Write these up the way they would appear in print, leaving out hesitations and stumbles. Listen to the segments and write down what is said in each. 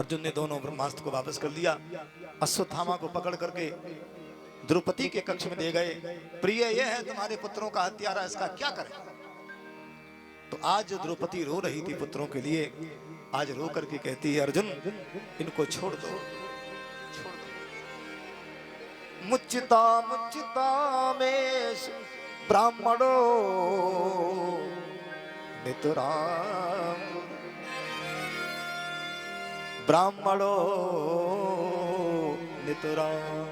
अर्जुन ने दोनों ब्रह्मास्त्र को वापस कर लिया। अश्वत्थामा को पकड़ करके द्रौपदी के कक्ष में दे गए। प्रिय, यह है तुम्हारे पुत्रों का हत्यारा, इसका क्या करें? तो आज द्रौपदी रो रही थी पुत्रों के लिए, आज रो करके कहती है, अर्जुन इनको छोड़ दो, छोड़ दो। मुच्चिता मुच्चिता में ब्राह्मणो नितराम, ब्राह्मणो नितराम।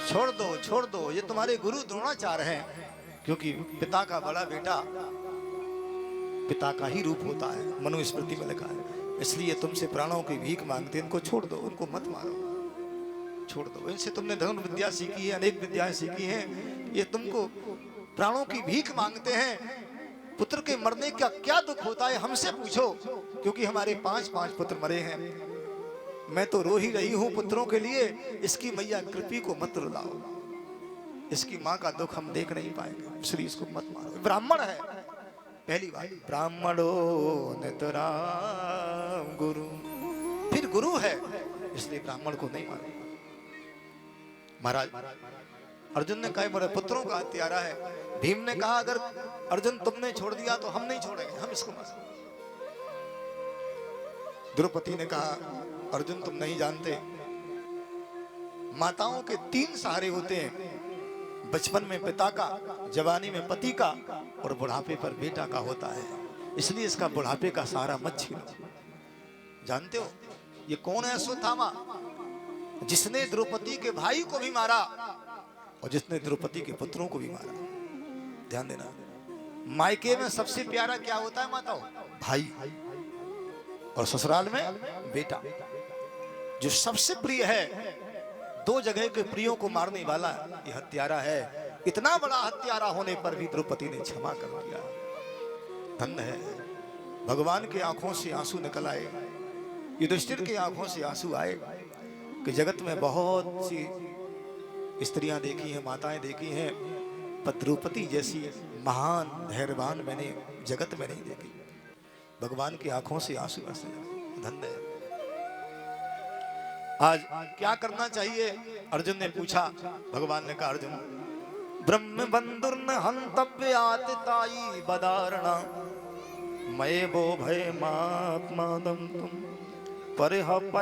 छोड़ दो, छोड़ दो, ये तुम्हारे गुरु द्रोणाचार्य हैं, क्योंकि पिता का बड़ा बेटा पिता का ही रूप होता है, मनुस्मृति में लिखा है। इसलिए तुमसे प्राणों की भीख मांगते, इनको छोड़ दो, उनको मत मारो, छोड़ दो। इनसे तुमने धर्म विद्या सीखी है, अनेक विद्याएं सीखी हैं, ये तुमको प्राणों की भीख मांगते हैं। पुत्र के मरने का क्या दुख होता है हमसे पूछो, क्योंकि हमारे 5 पुत्र मरे हैं। मैं तो रो ही रही हूं पुत्रों के लिए, इसकी मैया कृपी को मत रुलाओ, इसकी माँ का दुख हम देख नहीं पाएंगे, इसलिए इसको मत मारो। ब्राह्मण है, पहली बात, ब्राह्मणो नितराम गुरु, फिर गुरु है, इसलिए ब्राह्मण को नहीं मारो। महाराज अर्जुन ने कहा मेरे पुत्रों का हत्यारा है। भीम ने कहा अगर अर्जुन तुमने छोड़ दिया तो हम नहीं छोड़ेंगे, हम इसको मार। द्रौपदी ने कहा अर्जुन तुम नहीं जानते, माताओं के 3 सहारे होते हैं, बचपन में पिता का, जवानी में पति का, और बुढ़ापे पर बेटा का होता है। इसलिए इसका बुढ़ापे का सहारा मत छीनो। जानते हो ये कौन है? अश्वत्थामा, जिसने द्रौपदी के भाई को भी मारा और जिसने द्रौपदी के पुत्रों को भी मारा। ध्यान देना, मायके में सबसे प्यारा क्या होता है माताओं? भाई, और ससुराल में बेटा। जो सबसे प्रिय है, 2 जगह के प्रियों को मारने वाला ये हत्यारा है। इतना बड़ा हत्यारा होने पर भी द्रौपदी ने क्षमा कर दिया। धन्य है, भगवान की आंखों से आंसू निकल आए, युधिष्ठिर की आंखों से आंसू आए कि जगत में बहुत सी स्त्रियां देखी हैं, माताएं देखी हैं, पर द्रौपदी जैसी महान धैर्यवान मैंने जगत में नहीं देखी। भगवान की आंखों से आंसू बरसे। धन्य है। आज क्या करना चाहिए? अर्जुन ने पूछा। भगवान ने कहा अर्जुन, ब्रह्म बंधुर्न हंतव्यातिताई बदारणा मये वो भय मात्मादम तुम परिहपयानुशासन।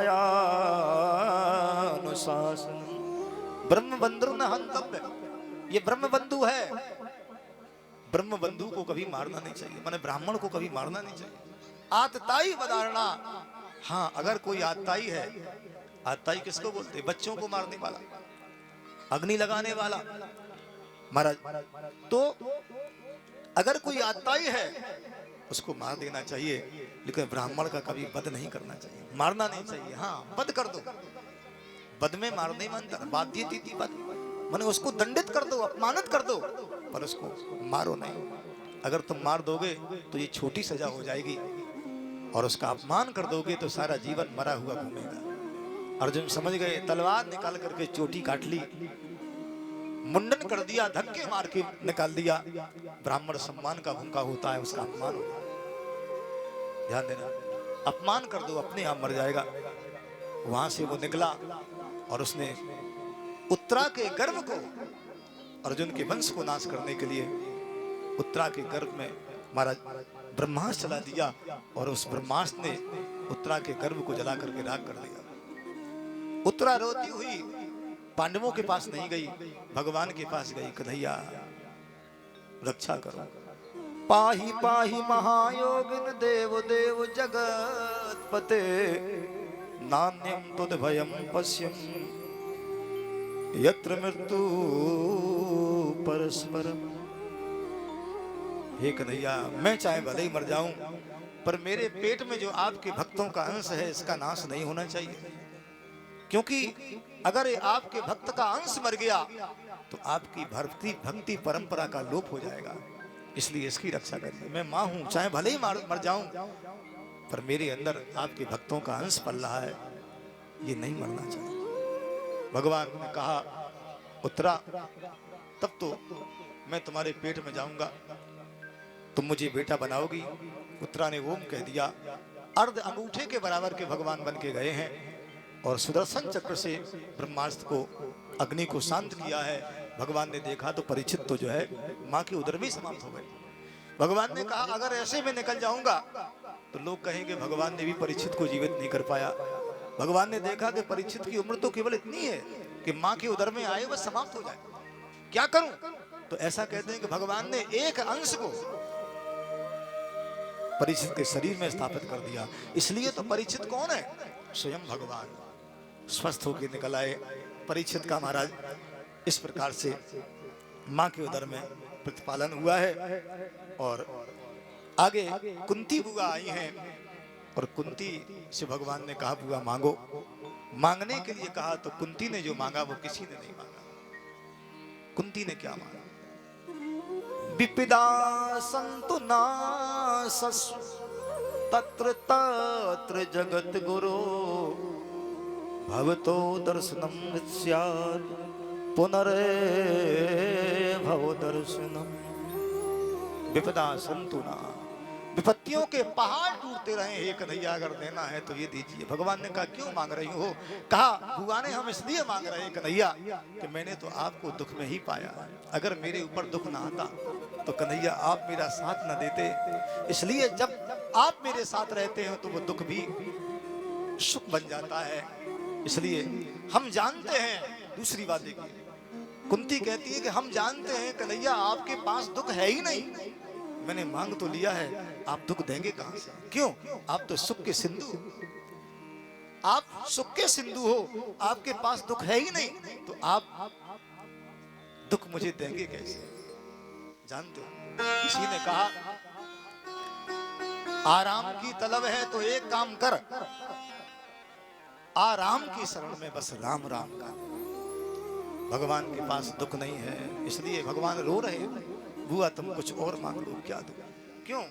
ब्रह्म बंधुर्न हंतव्य, ये ब्रह्म बंधु है। ब्रह्म बंधु को कभी मारना नहीं चाहिए, माने ब्राह्मण को कभी मारना नहीं चाहिए। आतताई बदारणा, हाँ अगर कोई आतताई है, आतताई किसको बोलते? बच्चों को मारने वाला, अग्नि लगाने वाला। महाराज तो अगर कोई आतताई है उसको मार देना चाहिए, लेकिन ब्राह्मण का कभी वध नहीं करना चाहिए, मारना नहीं चाहिए। हाँ वध कर दो, वध में मारने में अंतर, बाध्य तीती वध, माने उसको दंडित कर दो, अपमानित कर दो, पर उसको मारो नहीं। अगर तुम मार दोगे तो ये छोटी सजा हो जाएगी, और उसका अपमान कर दोगे तो सारा जीवन मरा हुआ घूमेगा। अर्जुन समझ गए, तलवार निकाल करके चोटी काट ली, मुंडन कर दिया, धक्के मार के निकाल दिया। ब्राह्मण सम्मान का भूखा होता है, उसका अपमान हो गया। ध्यान देना, अपमान कर दो, अपने आप मर जाएगा। वहां से वो निकला और उसने उत्तरा के गर्भ को, अर्जुन के वंश को नाश करने के लिए उत्तरा के गर्भ में महाराज ब्रह्मास्त्र चला दिया, और उस ब्रह्मास्त्र ने उत्तरा के गर्भ को जला करके राख कर दिया। उत्तरा रोती हुई पांडवों के पास नहीं गई, भगवान के पास गई, कन्हैया रक्षा करो। पाही पाही महायोगिन देव देव जगत पते नान्यम तुद भयम पश्यम यत्र मृत्यु परस्परम। हे कन्हैया, मैं चाहे भले ही मर जाऊं, पर मेरे पेट में जो आपके भक्तों का अंश है इसका नाश नहीं होना चाहिए, क्योंकि अगर आपके भक्त का अंश मर गया तो आपकी भक्ति परंपरा का लोप हो जाएगा। इसलिए इसकी रक्षा करिए। मैं मां हूं, चाहे भले ही मर जाऊं, पर मेरे अंदर आपके भक्तों का अंश पल रहा है, ये नहीं मरना चाहिए। भगवान ने कहा उत्तरा, तब तो मैं तुम्हारे पेट में जाऊंगा, तुम मुझे बेटा बनाओगी? उत्तरा ने ओम कह दिया। अर्ध अंगूठे के बराबर के भगवान बन के गए हैं और सुदर्शन चक्र से ब्रह्मास्त्र को, अग्नि को शांत किया है। भगवान ने देखा तो परीक्षित तो जो है माँ के उदर में समाप्त हो गए। भगवान ने कहा अगर ऐसे में निकल जाऊंगा तो लोग कहेंगे भगवान ने भी परीक्षित को जीवित नहीं कर पाया। भगवान ने देखा कि परीक्षित की उम्र तो केवल इतनी है कि माँ के उदर में आए वह समाप्त हो जाए, क्या करूं? तो ऐसा कहते हैं कि भगवान ने एक अंश को परीक्षित के शरीर में स्थापित कर दिया। इसलिए तो परीक्षित कौन है? स्वयं भगवान स्वस्थ होकर निकल आए। परीक्षित का महाराज इस प्रकार से मां के उदर में प्रतिपालन हुआ है। और आगे कुंती बुआ आई हैं और कुंती से भगवान ने कहा बुआ मांगो। मांगने के लिए कहा तो कुंती ने जो मांगा वो किसी ने नहीं मांगा। कुंती ने क्या मांगा? विपिदा संतु नासस् तत्र तत्र जगत गुरु भवतो दर्शनम स्यात् पुनरे भव दर्शनम। विपदा संतु ना, विपत्तियों के पहाड़ टूटते रहे हे कन्हैया, अगर देना है तो ये दीजिए। भगवान ने कहा क्यों मांग रही हो? कहा बुआ ने हम इसलिए मांग रहे हैं कन्हैया कि मैंने तो आपको दुख में ही पाया। अगर मेरे ऊपर दुख ना आता तो कन्हैया आप मेरा साथ न देते। इसलिए जब आप मेरे साथ रहते हो तो वो दुख भी सुख बन जाता है। इसलिए हम जानते हैं। दूसरी बात देखिए, कुंती कहती है कि हम जानते हैं कन्हैया आपके पास दुख है ही नहीं। मैंने मांग तो लिया है, आप दुख देंगे कहां से? क्यों? आप तो सुख के सिंधु, आप सुख के सिंधु हो, आपके पास दुख है ही नहीं, तो आप दुख मुझे देंगे कैसे? जानते हो, किसी ने कहा आराम की तलब है तो एक काम कर, आराम की शरण में बस राम राम का। भगवान के पास दुख नहीं है, इसलिए भगवान रो रहे हैं। बुआ तुम कुछ और मांग लो, क्या दो? क्यों?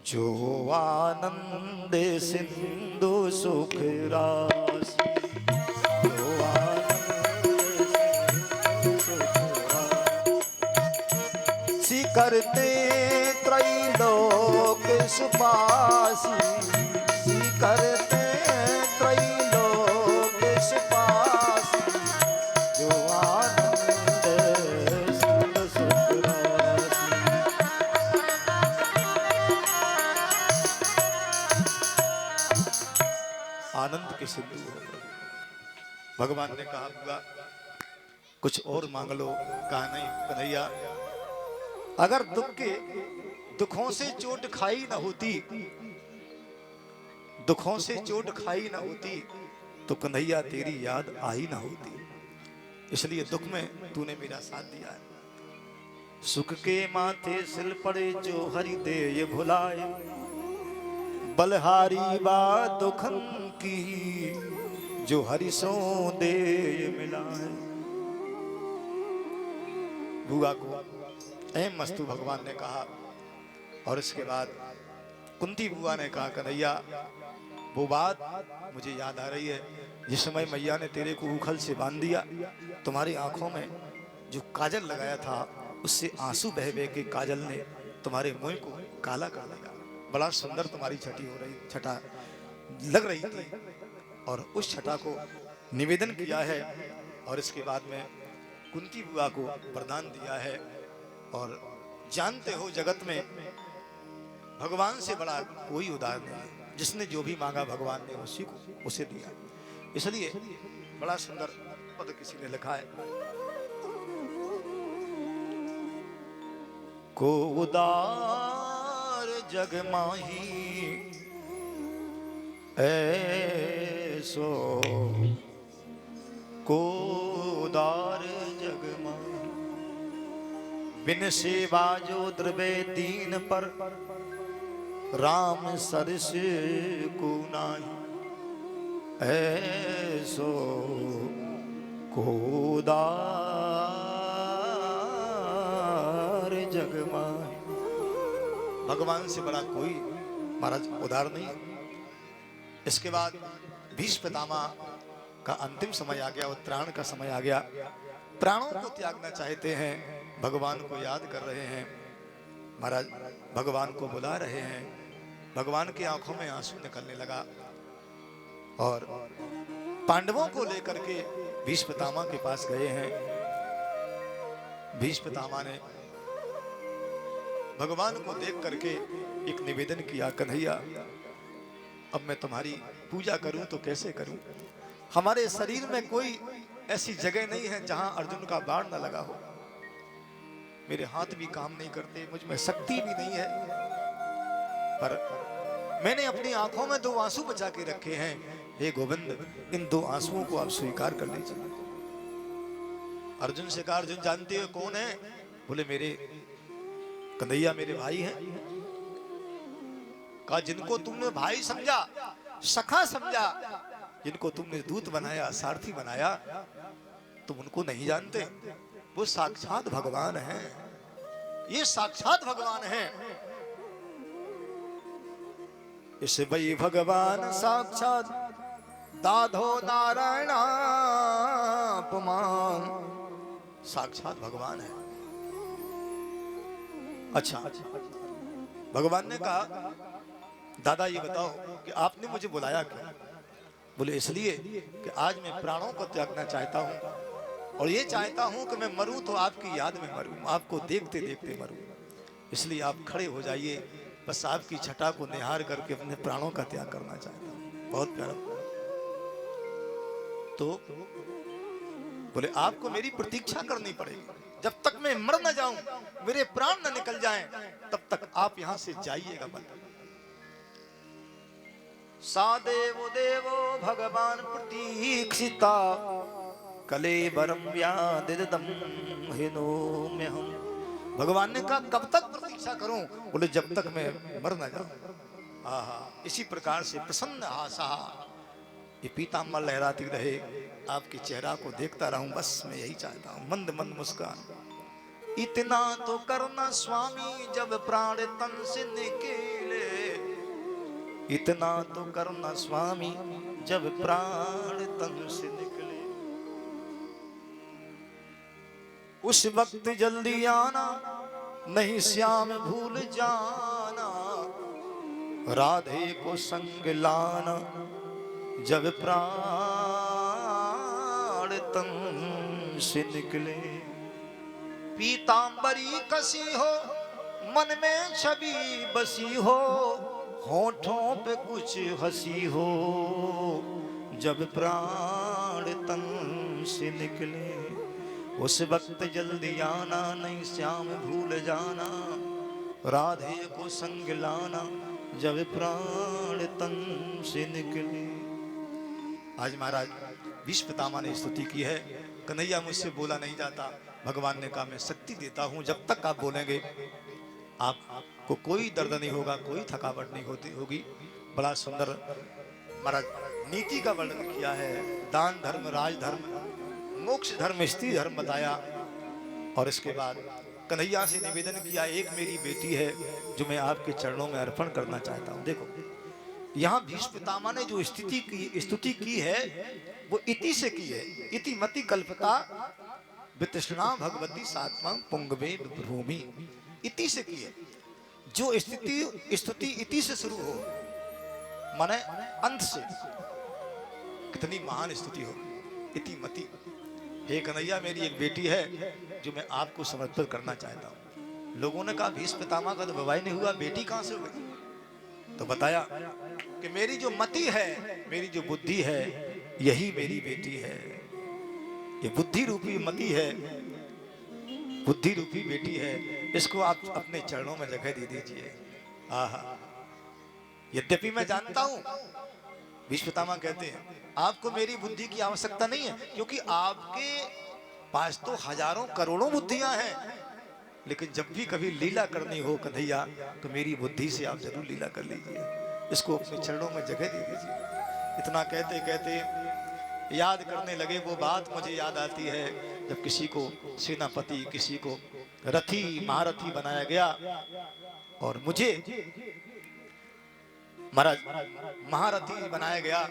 जो आनंद सिंधु सुख राशि, जो आनंद सुख राशि करते त्रैलोक सुपासी, करते त्रैलोक सुपासी, जो आनंद सिंधु सुख राशि। आनंद के सिंधु हो प्रभु। भगवान ने कहा बुआ कुछ और मांग लो। कहा नहीं कन्हैया, अगर दुखों से चोट खाई न होती, दुखों से चोट खाई न होती तो कन्हैया तेरी याद आई न होती। इसलिए दुख में तूने मेरा साथ दिया है। सुख के माथे सिल पड़े जो हरि दे ये भुलाए, बलहारी बा दुखन की जो हरि सो दे ये मिला है। बुआ को ऐ मस्तु भगवान ने कहा। और इसके बाद कुंती बुआ ने कहा कन्हैया वो बात मुझे याद आ रही है, जिस समय मैया ने तेरे को उखल से बांध दिया, तुम्हारी आंखों में जो काजल लगाया था उससे आंसू बह बह के काजल ने तुम्हारे मुंह को काला कर दिया। बड़ा सुंदर तुम्हारी छटा लग रही थी और उस छटा को निवेदन किया है। और इसके बाद में कुंती बुआ को वरदान दिया है। और जानते हो जगत में भगवान से बड़ा कोई उदार नहीं है। जिसने जो भी मांगा भगवान ने उसी को उसे दिया। इसलिए बड़ा सुंदर पद किसी ने लिखा है, को उदार जग माही ऐसो, को उदार जग माही बिन सेवा जो द्रवे दीन पर, राम सरस को नाही ऐसो को उदार जग माही। भगवान से बड़ा कोई महाराज उदार नहीं। इसके बाद भीष्म पितामह का अंतिम समय आ गया, उत्तरायण का समय आ गया। प्राणों को त्यागना चाहते हैं, भगवान को याद कर रहे हैं। महाराज भगवान को बुला रहे हैं। भगवान की आंखों में आंसू निकलने लगा और पांडवों को लेकर के भीष्म पितामह के पास गए हैं। भीष्म पितामह ने भगवान को देख करके एक निवेदन किया, कन्हैया अब मैं तुम्हारी पूजा करूं तो कैसे करूं? हमारे शरीर में कोई ऐसी जगह नहीं है जहां अर्जुन का बाण न लगा हो। मेरे हाथ भी काम नहीं करते, मुझ में शक्ति भी नहीं है, पर मैंने अपनी आंखों में 2 आंसू बचा के रखे हैं। हे गोविंद, इन 2 आंसुओं को आप स्वीकार कर लीजिए। अर्जुन से कहा, अर्जुन जानते हो कौन है? बोले मेरे कन्हैया मेरे भाई हैं। कहा जिनको तुमने भाई समझा, सखा समझा, जिनको तुमने दूत बनाया, सारथी बनाया, तुम उनको नहीं जानते? वो साक्षात भगवान हैं। ये साक्षात भगवान हैं। इसे वही भगवान साक्षात दाधो नारायण पुमान, साक्षात भगवान है। अच्छा, भगवान ने कहा दादा ये बताओ कि आपने मुझे बुलाया क्यों? बोले इसलिए कि आज मैं प्राणों को त्यागना चाहता हूं और ये चाहता हूं कि मैं मरूं तो आपकी याद में मरूं, आपको देखते देखते मरूं। इसलिए आप खड़े हो जाइए, बस आपकी छटा को निहार करके अपने प्राणों का त्याग करना चाहता हूं। बहुत प्यारा। तो बोले आपको मेरी प्रतीक्षा करनी पड़ेगी, जब तक मैं मर न जाऊं, मेरे प्राण न निकल जाएं, तब तक आप यहां से जाइएगा मत। सादेव देवो भगवान प्रतीक्षिता कलेबरम व्यादिदम हिनो में हम। भगवान ने कहा कब तक प्रतीक्षा करूं? बोले जब तक मैं मर न जाऊं। आहा, इसी प्रकार से प्रसन्न आशा ये पीतांबर लहराती रहे, आपके चेहरा को देखता रहूं, बस मैं यही चाहता हूं। मंद मंद मुस्कान। इतना तो करना स्वामी जब प्राण तन से निकले, इतना तो करना स्वामी जब प्राण तन से निकले। उस वक्त जल्दी आना, नहीं श्याम भूल जाना, राधे को संग लाना जब प्राण तन से निकले। पीतांबरी कसी हो, मन में छवि बसी हो, होठों पे कुछ हंसी हो, जब प्राण तन से निकले। उस वक्त जल्दी आना, नहीं श्याम भूल जाना, राधे को संग लाना जब प्राण तन से निकले। आज महाराज भीष्म पितामह ने स्तुति की है, कन्हैया मुझसे बोला नहीं जाता। भगवान ने कहा मैं शक्ति देता हूं, जब तक आप बोलेंगे आपको कोई दर्द नहीं होगा, कोई थकावट नहीं होती होगी। बड़ा सुंदर महाराज नीति का वर्णन किया है। दान धर्म, राजधर्म, मोक्ष धर्म, स्त्री धर्म बताया। और इसके बाद कन्हैया से निवेदन किया, एक मेरी बेटी है जो मैं आपके चरणों में अर्पण करना चाहता हूं। देखो यहाँ भीष्म पितामह ने जो स्तुति की है वो इति से की है। इति मति कल्पता वितृष्णा भगवती सात्मा पुंगवे भूमि, इति से की है। जो स्तुति इति से शुरू हो, माने अंत से, कितनी महान स्तुति हो। इति मति, हे कन्हैया मेरी एक बेटी है जो मैं आपको समर्पित करना चाहता हूँ। लोगों ने कहा भीष्म पितामह का तो विवाह नहीं हुआ, बेटी कहां से हुई? तो बताया कि मेरी जो मति है, मेरी जो बुद्धि है, यही मेरी बेटी है। ये बुद्धि रूपी मति है, बुद्धि रूपी बेटी है, इसको आप अपने चरणों में जगह दे दीजिए। आहा, यद्यपि मैं जानता हूं, भीष्म पितामह कहते हैं आपको मेरी बुद्धि की आवश्यकता नहीं है, क्योंकि आपके पास तो हजारों करोड़ों बुद्धियां हैं, लेकिन जब भी कभी लीला करनी हो कन्हैया, तो मेरी बुद्धि से आप जरूर लीला कर लीजिए, इसको अपने चरणों में जगह दे दीजिए। इतना कहते कहते याद करने लगे, वो बात मुझे याद आती है जब किसी को सेनापति, किसी को रथी, महारथी बनाया गया और मुझे महाराज महारथी बनाया गया,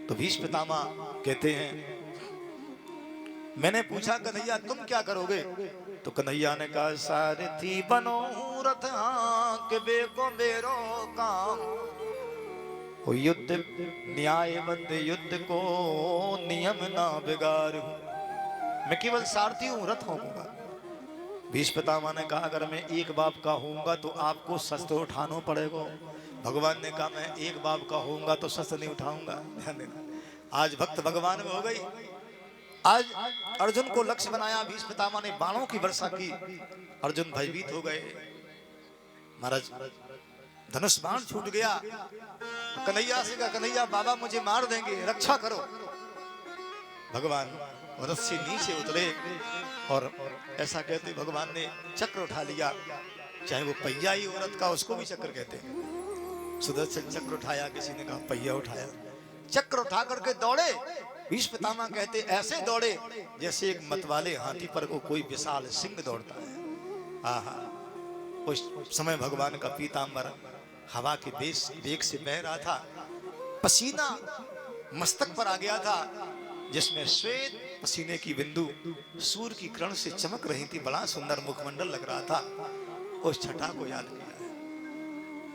तो भीष्म पितामह कहते हैं मैंने पूछा कन्हैया तुम क्या करोगे? तो कन्हैया ने कहा सारथी बनो रथ के बेको मेरो काम, हो युद्ध न्यायबद्ध युद्ध को नियम ना बिगाड़ू, मैं केवल सारथी हूं, रथ होऊंगा। भीष्म पितामह ने कहा अगर मैं एक बाप का होऊंगा तो आपको शस्त्र उठाना पड़ेगा। भगवान ने कहा मैं एक बाप का होऊंगा तो शस्त्र नहीं उठाऊंगा। ध्यान देना, आज भक्त भगवान में हो गई। आज अर्जुन को लक्ष्य बनाया, भीष्म पितामह ने बाणों की वर्षा की, अर्जुन भयभीत हो गए। महाराज धनुष बाण छूट गया। कन्हैया से कहा कन्हैया बाबा मुझे मार देंगे, रक्षा करो। भगवान रथ से नीचे उतरे और ऐसा कहते भगवान ने चक्र उठा लिया, चाहे वो पहिया ही औरत का, उसको भी चक्र कहते हैं। सुदर्शन चक्र उठाया, किसी ने कहा पहिया उठाया, चक्र उठा करके दौड़े। भीष्म पितामह कहते ऐसे दौड़े जैसे एक मतवाले हाथी पर को कोई विशाल सिंह दौड़ता है। आहा, उस समय भगवान का पीतांबर हवा के वेग से बह रहा था, पसीना मस्तक पर आ गया था, जिसमें श्वेत पसीने की बिंदु सूर्य की किरण से चमक रही थी। बड़ा सुंदर मुखमंडल लग रहा था। उस छठा को याद किया है।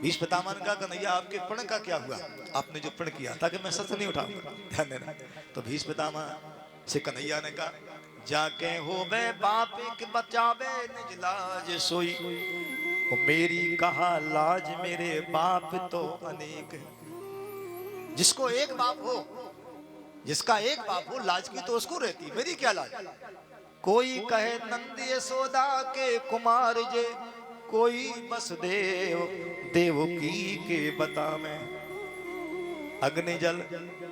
भीष्म पितामह ने कहा कन्हैया आपके प्रण का क्या हुआ? आपने जो प्रण किया था कि मैं शस्त्र नहीं उठाऊंगा, ध्यान देना। तो भीष्म पितामह से कन्हैया ने कहा जाके होवे बाप के बचावे निज लाज सोई, वो मेरी कहा लाज मेरे बाप तो अनेक। जिसको एक बाप हो, जिसका एक बाप हो, लाज की तो उसको रहती, मेरी क्या लाज? कोई कहे नंद यशोदा के कुमार जे, कोई वसुदेव देवकी के बता में, अग्नि जल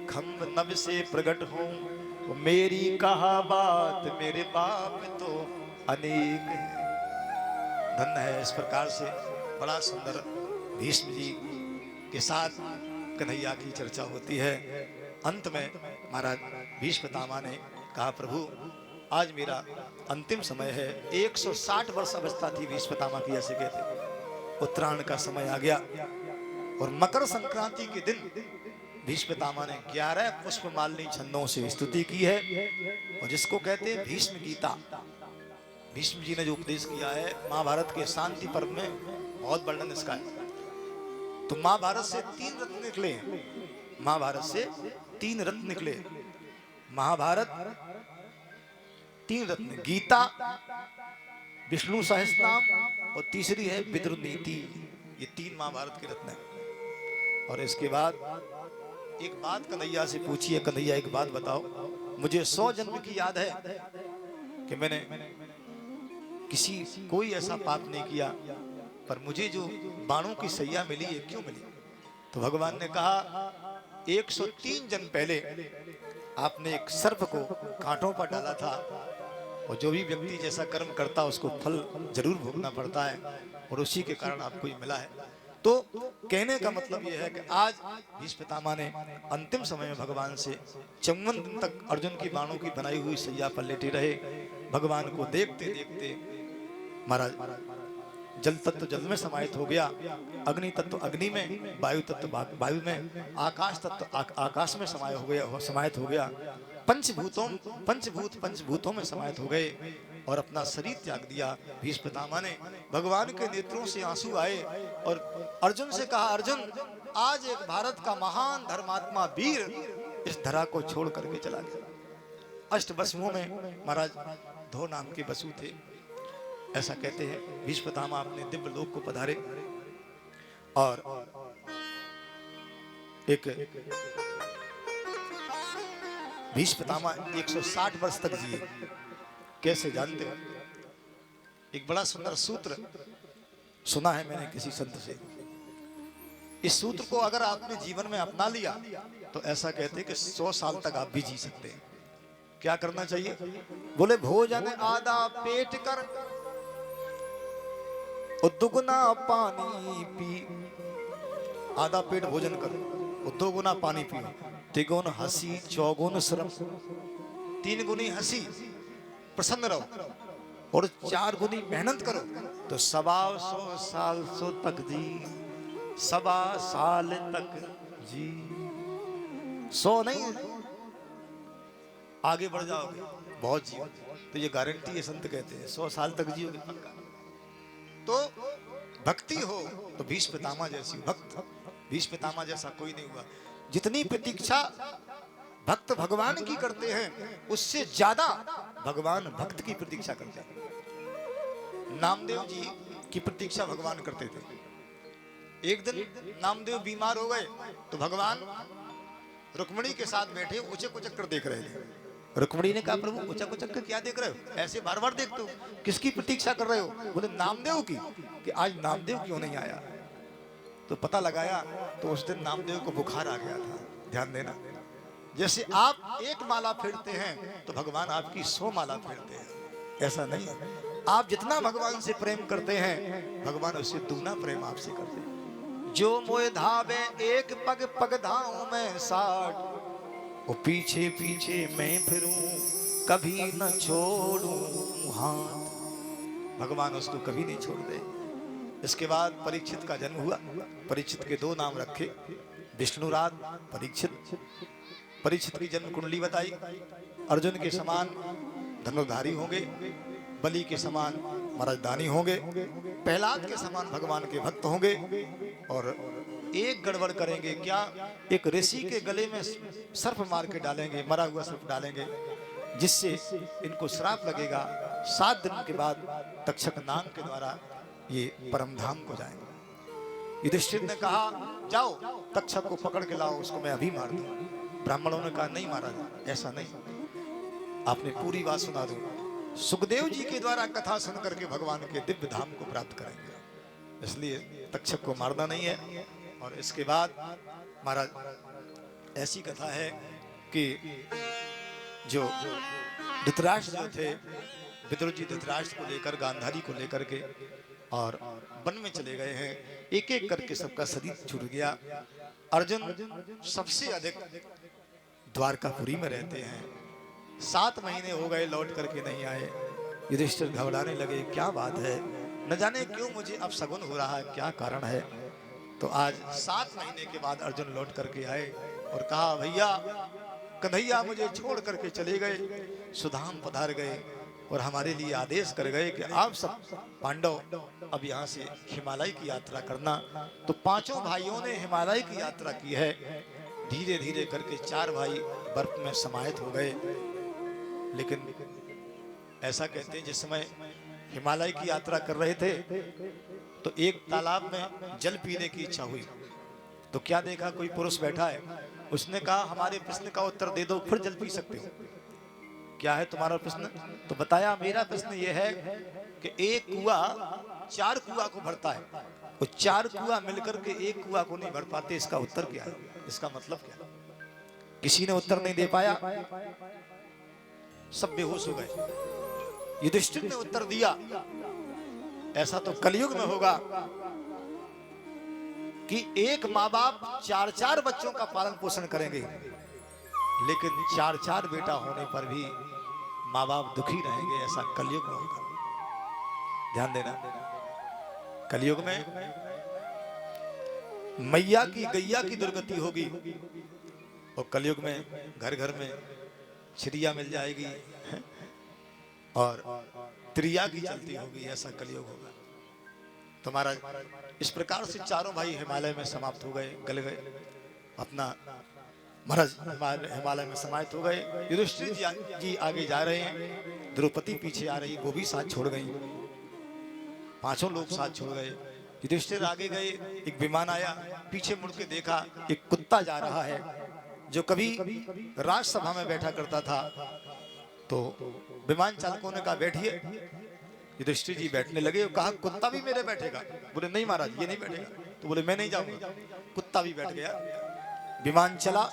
खम्भ नभ से प्रकट हूं, मेरी कहा बात मेरे बाप तो अनेक। धन्य है। इस प्रकार से बड़ा सुंदर भीष्म जी के साथ कन्हैया की चर्चा होती है। अंत में महाराज भीष्म पितामह ने कहा प्रभु आज मेरा अंतिम समय है। 160 वर्ष अवस्था थी भीष्म पितामह की, ऐसे कहते। उत्तरायण का समय आ गया और मकर संक्रांति के दिन भीष्म पितामह ने 11 पुष्पमालिनी छंदों से स्तुति की है, और जिसको कहते हैं भीष्म गीता। भीष्म जी ने जो उपदेश किया है महाभारत के शांति पर्व में, बहुत वर्णन इसका है। तो महाभारत से 3 रत्न निकले, महाभारत से 3 रत्न निकले। महाभारत 3 रत्न, गीता, विष्णु सहस्त्रनाम और तीसरी है विदुर नीति। ये 3 महाभारत के रत्न है। और इसके बाद एक बात कन्हैया से पूछिए, कन्हैया एक बात बताओ, मुझे 100 जन्म की याद है कि मैंने कोई ऐसा पाप नहीं किया, पर मुझे जो बाणों की सैया मिली है क्यों मिली? तो भगवान ने कहा 103 जन्म पहले आपने एक सर्प को कांटों पर डाला था, और जो भी व्यक्ति जैसा कर्म करता उसको फल जरूर भोगना पड़ता है, और उसी के कारण आपको ये मिला है। तो कहने का मतलब यह है कि आज भीष्म पितामह ने अंतिम समय में भगवान से 54 दिन तक अर्जुन की बाणों की बनाई हुई सैया पर लेटे रहे। भगवान को देखते देखते महाराज जल तत्व जल में समाहित हो गया, अग्नि तत्व अग्नि में, वायु तत्व वायु में, आकाश तत्व आकाश में समाहित हो गया। पंचभूतों में समाहित हो गए और अपना शरीर त्याग दिया। भीष्म पितामह ने भगवान के नेत्रों से आंसू आए और अर्जुन से कहा अर्जुन आज एक भारत का महान धर्मात्मा वीर इस धरा को छोड़ करके चला गया। 8 वसुओं में महाराज धो नाम के वसु थे, ऐसा कहते हैं। भीष्म पितामह अपने दिव्य लोक को पधारे और एक भीष्म पितामह 160 वर्ष तक जिए। कैसे जानते हो? एक बड़ा सुंदर सूत्र सुना है मैंने किसी संत से। इस सूत्र को अगर आपने जीवन में अपना लिया तो ऐसा कहते हैं कि 100 साल तक आप भी जी सकते हैं। क्या करना चाहिए? बोले भोजन आधा पेट कर दुगुना पानी पी। आधा पेट भोजन करो, 2 गुना पानी पियो। 3 गुण हंसी, 4 गुण श्रम। 3 गुनी हंसी, प्रसन्न रहो, और 4 गुनी मेहनत करो तो 125 साल सो तक जी, 125 साल तक जी। 100 नहीं, आगे बढ़ जाओगे। बहुत जियो, तो ये गारंटी है, संत कहते हैं 100 साल तक जियोगे पक्का। तो भक्ति हो तो भीष्म पितामह जैसी भक्त, भीष्म पितामह जैसा कोई नहीं हुआ। जितनी प्रतीक्षा भक्त भगवान की करते हैं उससे ज्यादा भगवान भक्त की प्रतीक्षा करते हैं। नामदेव जी की प्रतीक्षा भगवान करते थे। एक दिन नामदेव बीमार हो गए तो भगवान रुक्मिणी के साथ बैठे उचक उचक कर देख रहे थे। रुक्मिणी ने कहा प्रभु उचक उचक कर क्या देख रहे हो, ऐसे बार बार देखते हो, किसकी प्रतीक्षा कर रहे हो? बोले नामदेव की, कि आज नामदेव क्यों नहीं आया। तो पता लगाया तो उस दिन नामदेव को बुखार आ गया था। ध्यान देना, जैसे आप एक माला फेरते हैं तो भगवान आपकी 100 माला फेरते हैं, ऐसा नहीं है। आप जितना भगवान से प्रेम करते हैं भगवान उससे दुगना प्रेम आपसे करते हैं। जो मोए धावे एक पग पग धाऊं मैं 60, वो पीछे पीछे मैं फिरूं कभी न छोड़ूं हाथ। भगवान उसको कभी नहीं छोड़ दे। इसके बाद परीक्षित का जन्म हुआ। परीक्षित के 2 नाम रखे, विष्णुराज, परीक्षित। परीक्षित की जन्म कुंडली बताई, अर्जुन के समान धनुर्धारी होंगे, बलि के समान महाराजदानी होंगे, प्रहलाद के समान भगवान के भक्त होंगे। और एक गड़बड़ करेंगे क्या, एक ऋषि के गले में सर्प मार के डालेंगे, मरा हुआ सर्प डालेंगे, जिससे इनको श्राप लगेगा। 7 दिन के बाद तक्षक नाग के द्वारा ये परमधाम को जाएंगे। युधिष्ठिर ने कहा जाओ तक्षक को पकड़ के लाओ, उसको मैं अभी मार दूं। ब्राह्मणों ने कहा नहीं मारा जाए, ऐसा नहीं, आपने पूरी बात सुना दो। सुखदेव जी के द्वारा कथा सुन करके भगवान के दिव्य धाम को प्राप्त करेंगे, इसलिए तक्षक को मारना नहीं है। और इसके बाद महाराज ऐसी कथा है कि जो धृतराष्ट्र जो थे, विदुर जी धृतराष्ट्र को लेकर, गांधारी को लेकर के और वन में चले गए हैं। एक एक करके सबका शरीर छूट गया। अर्जुन सबसे अधिक द्वारकापुरी में रहते हैं। 7 महीने हो गए लौट करके नहीं आए। युधिष्ठिर घबराने लगे, क्या बात है, न जाने क्यों मुझे अब शगुन हो रहा है, क्या कारण है। तो आज 7 महीने के बाद अर्जुन लौट करके आए और कहा भैया कन्हैया मुझे छोड़ करके चले गए, सुधाम पधार गए और हमारे लिए आदेश कर गए कि आप सब पांडव अब यहाँ से हिमालय की यात्रा करना। तो 5 भाइयों ने हिमालय की यात्रा की है। धीरे धीरे करके 4 भाई बर्फ में समाहित हो गए। लेकिन ऐसा कहते हैं जिस समय हिमालय की यात्रा कर रहे थे तो एक तालाब में जल पीने की इच्छा हुई। तो क्या देखा, कोई पुरुष बैठा है। उसने कहा हमारे प्रश्न का उत्तर दे दो फिर जल पी सकते हो। क्या है तुम्हारा प्रश्न? तो बताया मेरा प्रश्न ये है कि एक कुआं 4 कुआं को भरता है, वो 4 कुआं मिलकर के एक कुआं को नहीं भर पाते, इसका उत्तर क्या है, इसका मतलब क्या है? किसी ने उत्तर नहीं दे पाया, सब बेहोश हो गए। युधिष्ठिर ने उत्तर दिया ऐसा तो कलयुग में होगा कि एक माँ बाप 4-4 बच्चों का पालन पोषण करेंगे, लेकिन 4-4 बेटा होने पर भी माँ बाप दुखी रहेंगे, ऐसा कलयुग में होगा। ध्यान देना, कलयुग में मैया की गैया की दुर्गति होगी और कलयुग में घर घर में चिड़िया मिल जाएगी और त्रिया की चलती होगी, ऐसा कलयुग होगा। तो महाराज इस प्रकार से 4 भाई हिमालय में समाप्त हो गए, गल गए, अपना महाराज हिमालय में समाहित हो गए। युधिष्ठिर जी आगे जा रहे हैं, द्रौपदी पीछे आ रही, वो भी साथ छोड़ गई, 5 लोग साथ छोड़ गए। युधिष्ठिर आगे गए, एक विमान आया, पीछे मुड़ के देखा एक कुत्ता जा रहा है जो कभी राजसभा में बैठा करता था। तो विमान चालकों ने कहा बैठिए। युधिष्ठिर जी बैठने लगे, कहा कुत्ता भी मेरे बैठेगा? बोले नहीं महाराज ये नहीं बैठेगा। तो बोले मैं नहीं जाऊंगा। कुत्ता भी बैठ गया, विमान चला।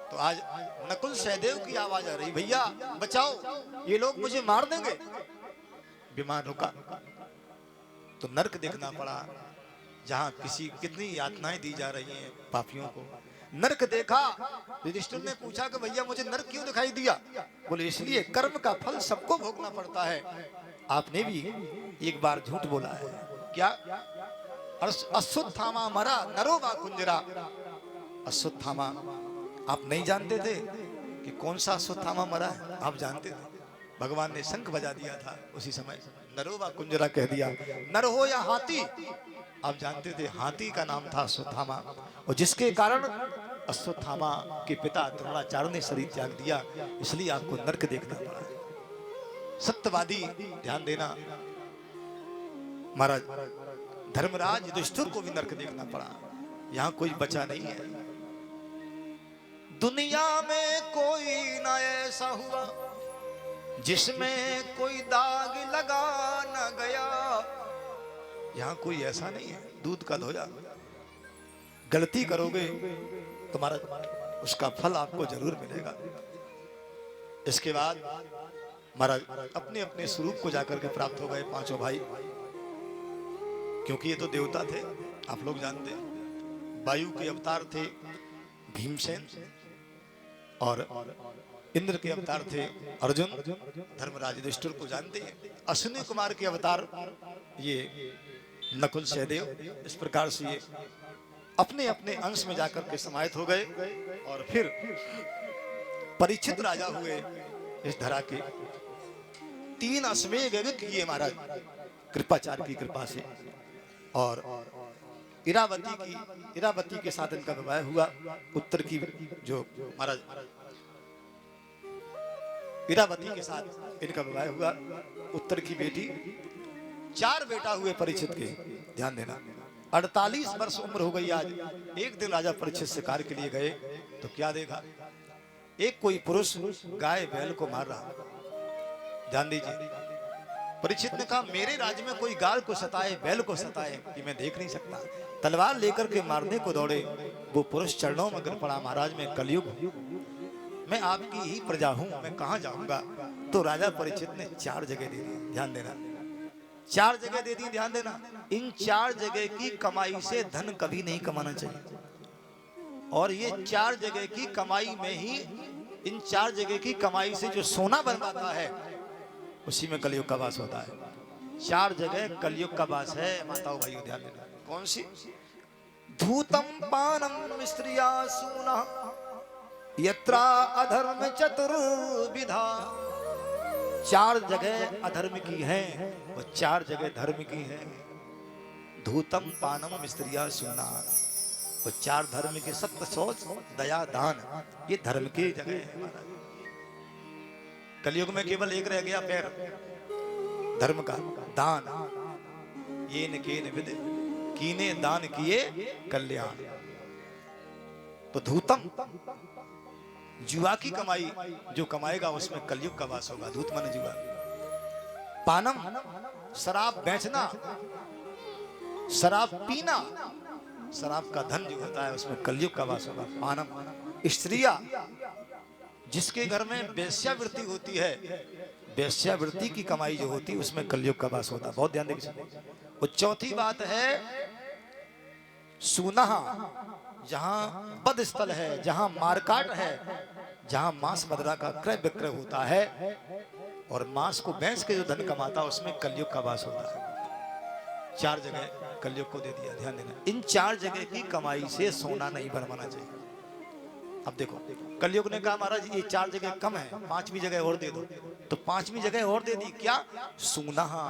तो आज नकुल सहदेव की आवाज आ रही, भैया बचाओ ये लोग मुझे मार देंगे। विमान रुका तो नर्क देखना पड़ा, जहां कितनी यातनाएं दी जा रही हैं पापियों को। नरक देखा। युधिष्ठिर ने पूछा कि भैया मुझे नरक क्यों दिखाई दिया? बोले इसलिए कर्म का फल सबको भोगना पड़ता है। आपने भी एक बार झूठ बोला है। क्या? अश्वत्थामा मरा नरो वा कुंजरा। अश्वत्थामा आप नहीं जानते थे कि कौन सा अश्वत्थामा मरा है, आप जानते थे। भगवान ने शंख बजा दिया था उसी समय, नरो वा कुंजरा कह दिया, नर हो या हाथी। आप जानते थे हाथी का नाम था अश्वत्थामा, और जिसके कारण अश्वत्थामा के पिता द्रोणाचार्य ने शरीर त्याग दिया, इसलिए आपको नरक देखना पड़ा। सत्यवादी, ध्यान देना महाराज, धर्मराज युधिष्ठिर को भी नरक देखना पड़ा। यहां कोई बचा नहीं है। दुनिया में कोई ना ऐसा हुआ जिसमें कोई दाग लगा न गया। यहां कोई ऐसा नहीं है दूध का धोया। गलती करोगे तुम्हारा उसका फल आपको जरूर मिलेगा। इसके बाद महाराज अपने अपने स्वरूप को जाकर के प्राप्त हो गए पांचों भाई, क्योंकि ये तो देवता थे, आप लोग जानते हैं। वायु के अवतार थे भीमसेन, और इंद्र के अवतार थे अर्जुन। धर्मराज युधिष्ठिर को जानते हैं। अश्विनी कुमार के अवतार ये नकुल सहदेव। इस प्रकार से ये अपने अपने अंश में जाकर के समाहित हो गए, और फिर परीक्षित राजा हुए इस धरा के। 3 अश्वमेध यज्ञ किए महाराज कृपाचार्य की कृपा से, और इरावती के साथ इनका विवाह हुआ। उत्तर की जो महाराज इरावती के साथ इनका विवाह हुआ, उत्तर की बेटी। 4 बेटा हुए परीक्षित के, ध्यान देना। 48 वर्ष उम्र हो गई आज। एक दिन राजा परीक्षित शिकार के लिए गए तो क्या देखा, एक कोई पुरुष गाय बैल को मार रहा। ध्यान दीजिए, परीक्षित ने कहा मेरे राज्य में कोई गाय को सताए, बैल को सताए, ये मैं देख नहीं सकता। तलवार लेकर के मारने को दौड़े, वो पुरुष चरणों में गिर पड़ा, महाराज मैं कलयुग हूं, मैं आपकी ही प्रजा हूं, मैं कहां जाऊंगा। तो राजा परीक्षित ने 4 जगह दे दी, ध्यान देना। 4 जगह दे दी, ध्यान देना। इन 4 जगह की कमाई से धन कभी नहीं कमाना चाहिए, और ये 4 जगह की कमाई में ही, इन 4 जगह की कमाई से जो सोना बनवाता है उसी में कलयुग का वास होता है। 4 जगह कलयुग का वास है माताओं भाइयों, ध्यान देना। कौन सी? धूतम पानम स्त्रिया सूना यत्रा अधर्म चतुर्विधा। 4 जगह अधर्म की है और 4 जगह धर्म की है। धूतम पानम स्त्रिया सूना, और 4 धर्म के, सत्य शौच दया दान, ये धर्म की जगह है महाराज। कलयुग में केवल एक रह गया पैर धर्म का, दान। ये न के विद कीने दान किए कल्याण। तो धूतम, जुआ की कमाई जो कमाएगा उसमें कलयुग का वास होगा। धूत माने जुआ। पानम, शराब बेचना, शराब पीना, शराब का धन जो होता है उसमें कलयुग का वास होगा। पानम। स्त्रिया, जिसके घर में वेश्यावृत्ति होती है, वेश्यावृत्ति की कमाई जो होती है उसमें कलयुग का वास होता है। बहुत ध्यान देंगे। और चौथी बात है सूनहा, जहां बद स्थल है, जहां मारकाट है, जहां मांस मदिरा का क्रय विक्रय होता है, और मांस को बेच के जो धन कमाता है उसमें कलयुग का वास होता है। 4 जगह कलयुग को दे दिया, ध्यान देना। इन 4 जगह की कमाई से सोना नहीं बनवाना चाहिए। अब देखो, कलयुग ने कहा महाराज ये 4 जगह कम है, 5वीं जगह और दे दो। तो 5वीं जगह और दे दी, क्या? सूनहा।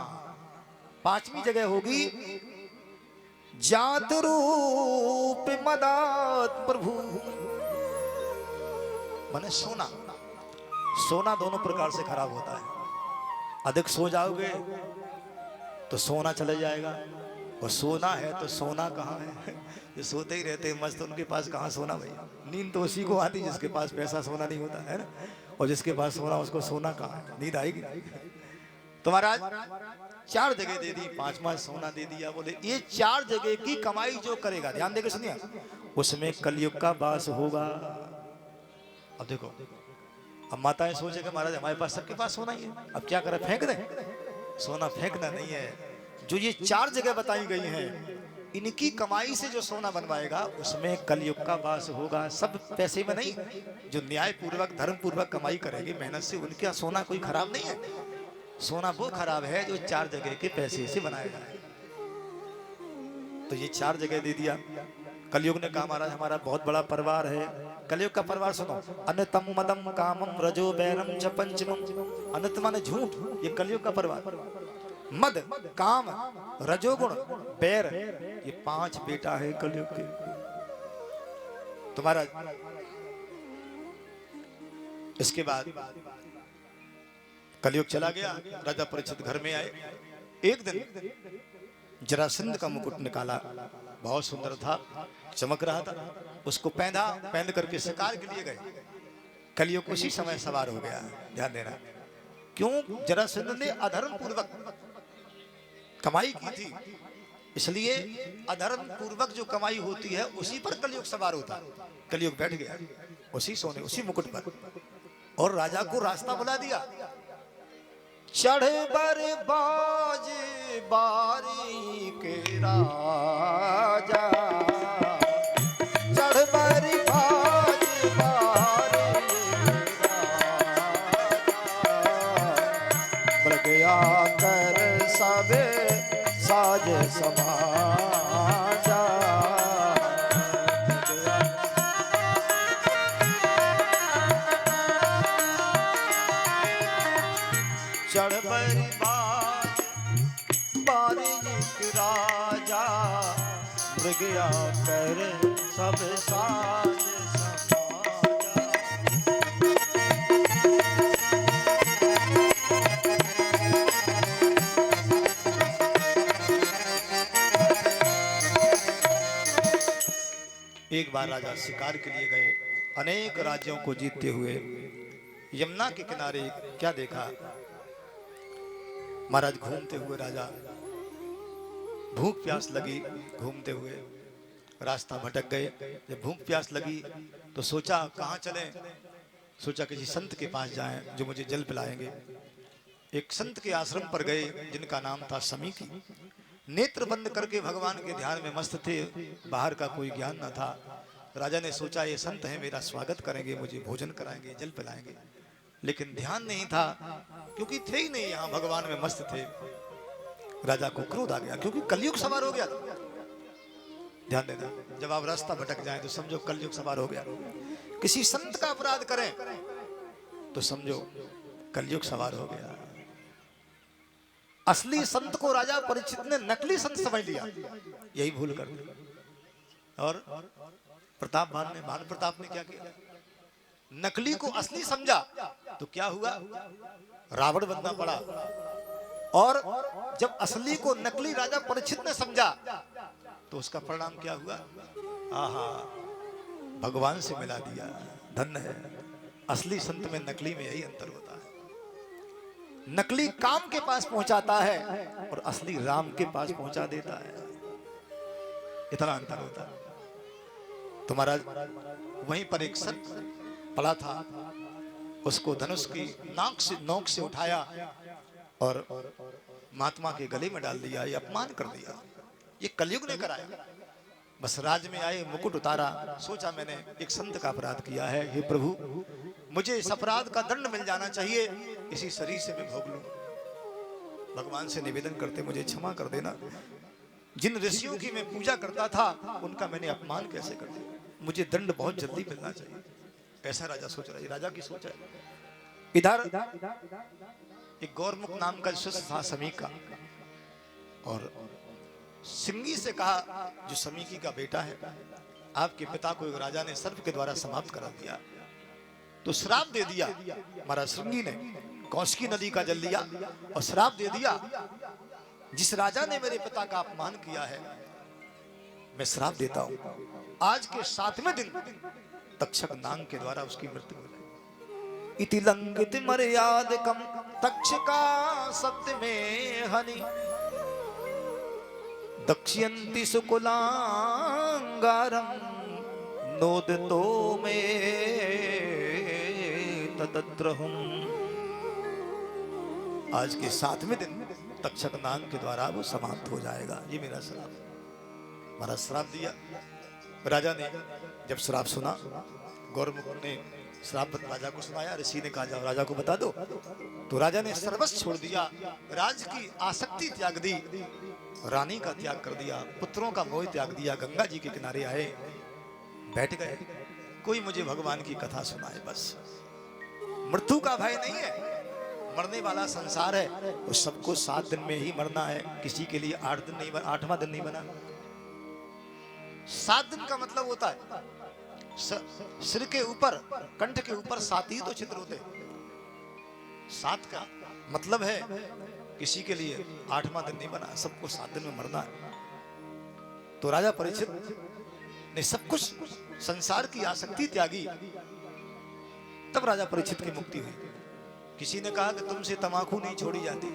5वीं जगह होगी जात रूप मदात प्रभु, माने सोना। सोना दोनों प्रकार से खराब होता है। अधिक सो जाओगे तो सोना चले जाएगा, और सोना है तो सोना कहाँ है? जो सोते ही रहते हैं मस्त, उनके पास कहाँ सोना भैया? नींद तो उसी को आती जिसके पास पैसा सोना नहीं होता है ना, और जिसके पास सोना उसको सोना कहाँ है? नींद आएगी। तो महाराज 4 जगह दे दी, 5वां सोना दे दिया। बोले ये 4 जगह की कमाई जो करेगा, ध्यान देकर सुनिए, उसमें कलयुग का वास होगा। अब देखो, अब माताएं सोचेगा महाराज हमारे पास, सबके पास सोना ही है, अब क्या करें, फेंक दें? सोना फेंकना नहीं है। जो ये 4 जगह बताई गई हैं, इनकी कमाई से जो सोना बनवाएगा उसमें कलयुग का वास होगा। सब पैसे में नहीं, जो न्याय पूर्वक धर्म पूर्वक कमाई करेगी मेहनत से, उनका सोना कोई खराब नहीं है। सोना वो खराब है जो 4 जगह के पैसे से बनाया जाए। तो ये 4 जगह दे दिया। कलयुग ने कहा महाराज हमारा बहुत बड़ा परिवार है। कलयुग का परिवार सुनो, अनतम मदम कामम रजो बैरम च पंचमम। अनत माने झूठ, ये कलयुग का परिवार। मद, काम, रजोगुण, बैर, ये 5 बेटा है कलयुग के। तुम्हारा इसके बाद कलयुग चला गया, राजा परीक्षित घर में आए। एक दिन जरासंध का मुकुट निकाला, बहुत सुंदर था, चमक रहा था, उसको पहना, पहन करके शिकार के लिए गए। कलयुग उसी समय सवार हो गया। ध्यान देना, क्यों? जरासंध ने अधर्म पूर्वक कमाई की थी, इसलिए अधर्म पूर्वक जो कमाई होती है उसी पर कलयुग सवार होता है। कलयुग बैठ गया उसी सोने, उसी मुकुट पर, और राजा को रास्ता बुला दिया। चढ़ बर बाज बारी के राजा, चढ़ बर बाज बारी प्रज्ञा कर सबे साज समाजा। चढ़ बरी बाज बारीक राजा, मृगया कर सब साज समाजा। एक बार राजा शिकार के लिए गए, अनेक राज्यों को जीतते हुए यमुना के किनारे क्या देखा? महाराज घूमते हुए राजा, भूख प्यास लगी, घूमते हुए रास्ता भटक गए। जब भूख प्यास लगी तो सोचा कहाँ चलें? सोचा किसी संत के पास जाएं जो मुझे जल पिलाएंगे। एक संत के आश्रम पर गए जिनका नाम था समीकी। नेत्र बंद करके भगवान के ध्यान में मस्त थे, बाहर का कोई ज्ञान न था। राजा ने सोचा ये संत है, मेरा स्वागत करेंगे, मुझे भोजन कराएंगे, जल पिलाएंगे, लेकिन ध्यान नहीं था, क्योंकि थे ही नहीं यहाँ, भगवान में मस्त थे। राजा को क्रोध आ गया, क्योंकि कलयुग सवार हो गया था। ध्यान देना, जब आप रास्ता भटक जाएं तो समझो कलयुग सवार हो गया। किसी संत का अपराध करें तो समझो कलयुग सवार हो गया। असली संत को राजा परीक्षित ने नकली संत समझ लिया, यही भूल कर दी। और भानु प्रताप ने क्या किया? नकली को असली समझा तो क्या हुआ? रावण बनना पड़ा। और जब असली को नकली राजा परीक्षित ने समझा तो उसका परिणाम क्या हुआ? आहा, भगवान से मिला दिया। धन्य है, असली संत में नकली में यही अंतर होता है। नकली काम के पास पहुंचाता है और असली राम के पास पहुंचा देता है, इतना अंतर होता है। तो महाराज वहीं पर एक संत पड़ा था, उसको धनुष की नोक से उठाया और महात्मा के गले में डाल दिया। ये अपमान कर दिया, ये कलयुग ने कराया। बस राज में आए, मुकुट उतारा, सोचा मैंने एक संत का अपराध किया है, हे प्रभु मुझे इस अपराध का दंड मिल जाना चाहिए, इसी शरीर से मैं भोग लूं। भगवान से निवेदन करते मुझे क्षमा कर देना, जिन ऋषियों की मैं पूजा करता था उनका मैंने अपमान कैसे कर दिया, मुझे दंड बहुत जल्दी मिलना चाहिए। ऐसा राजा सोच रहा है, राजा की सोच है। इधर एक गौरमुख नाम का शिष्य था समीक का, और सिंगी से कहा, जो समीकी का बेटा है, आपके पिता को एक राजा ने सर्प के द्वारा समाप्त करा दिया, तो श्राप दे दिया। महाराज सिंगी ने कौशिकी नदी का जल लिया और श्राप दे दिया, जिस राजा ने मेरे पिता का अपमान किया है मैं श्राप देता हूं, आज के 7वें दिन तक्षक नाग के द्वारा उसकी मृत्यु हो जाए। इति लंघित मर्यादकम तक्षका सत्य में हनि, दक्षयन्ति सुकुलांगारम नोदतो में तदत्रहुम। आज के 7वें दिन तक्षक नाग के द्वारा वो समाप्त हो जाएगा, ये मेरा श्राप। हमारा श्राप दिया। राजा ने जब श्राप सुना, गौरमुख ने श्राप राजा को सुनाया। ऋषि ने कहा जाओ राजा को बता दो। तो राजा ने सर्वस्व छोड़ दिया, राज की आसक्ति त्याग दी, रानी का त्याग कर दिया, पुत्रों का मोह त्याग दिया, गंगा जी के किनारे आए, बैठ गए। कोई मुझे भगवान की कथा सुनाए बस। मृत्यु का भय नहीं है, मरने वाला संसार है, वो सबको 7 दिन में ही मरना है। किसी के लिए 8 दिन नहीं, 8वां दिन नहीं बना। 7 दिन का मतलब होता है सिर के ऊपर, कंठ के ऊपर 7 ही तो छिद्र होते। 7 का मतलब है किसी के लिए 8वां दिन नहीं बना, सबको 7 दिन में मरना है। तो राजा परीक्षित ने सब कुछ संसार की आसक्ति त्यागी, तब राजा परीक्षित की मुक्ति हुई। किसी ने कहा कि तुमसे तमाकू नहीं छोड़ी जाती,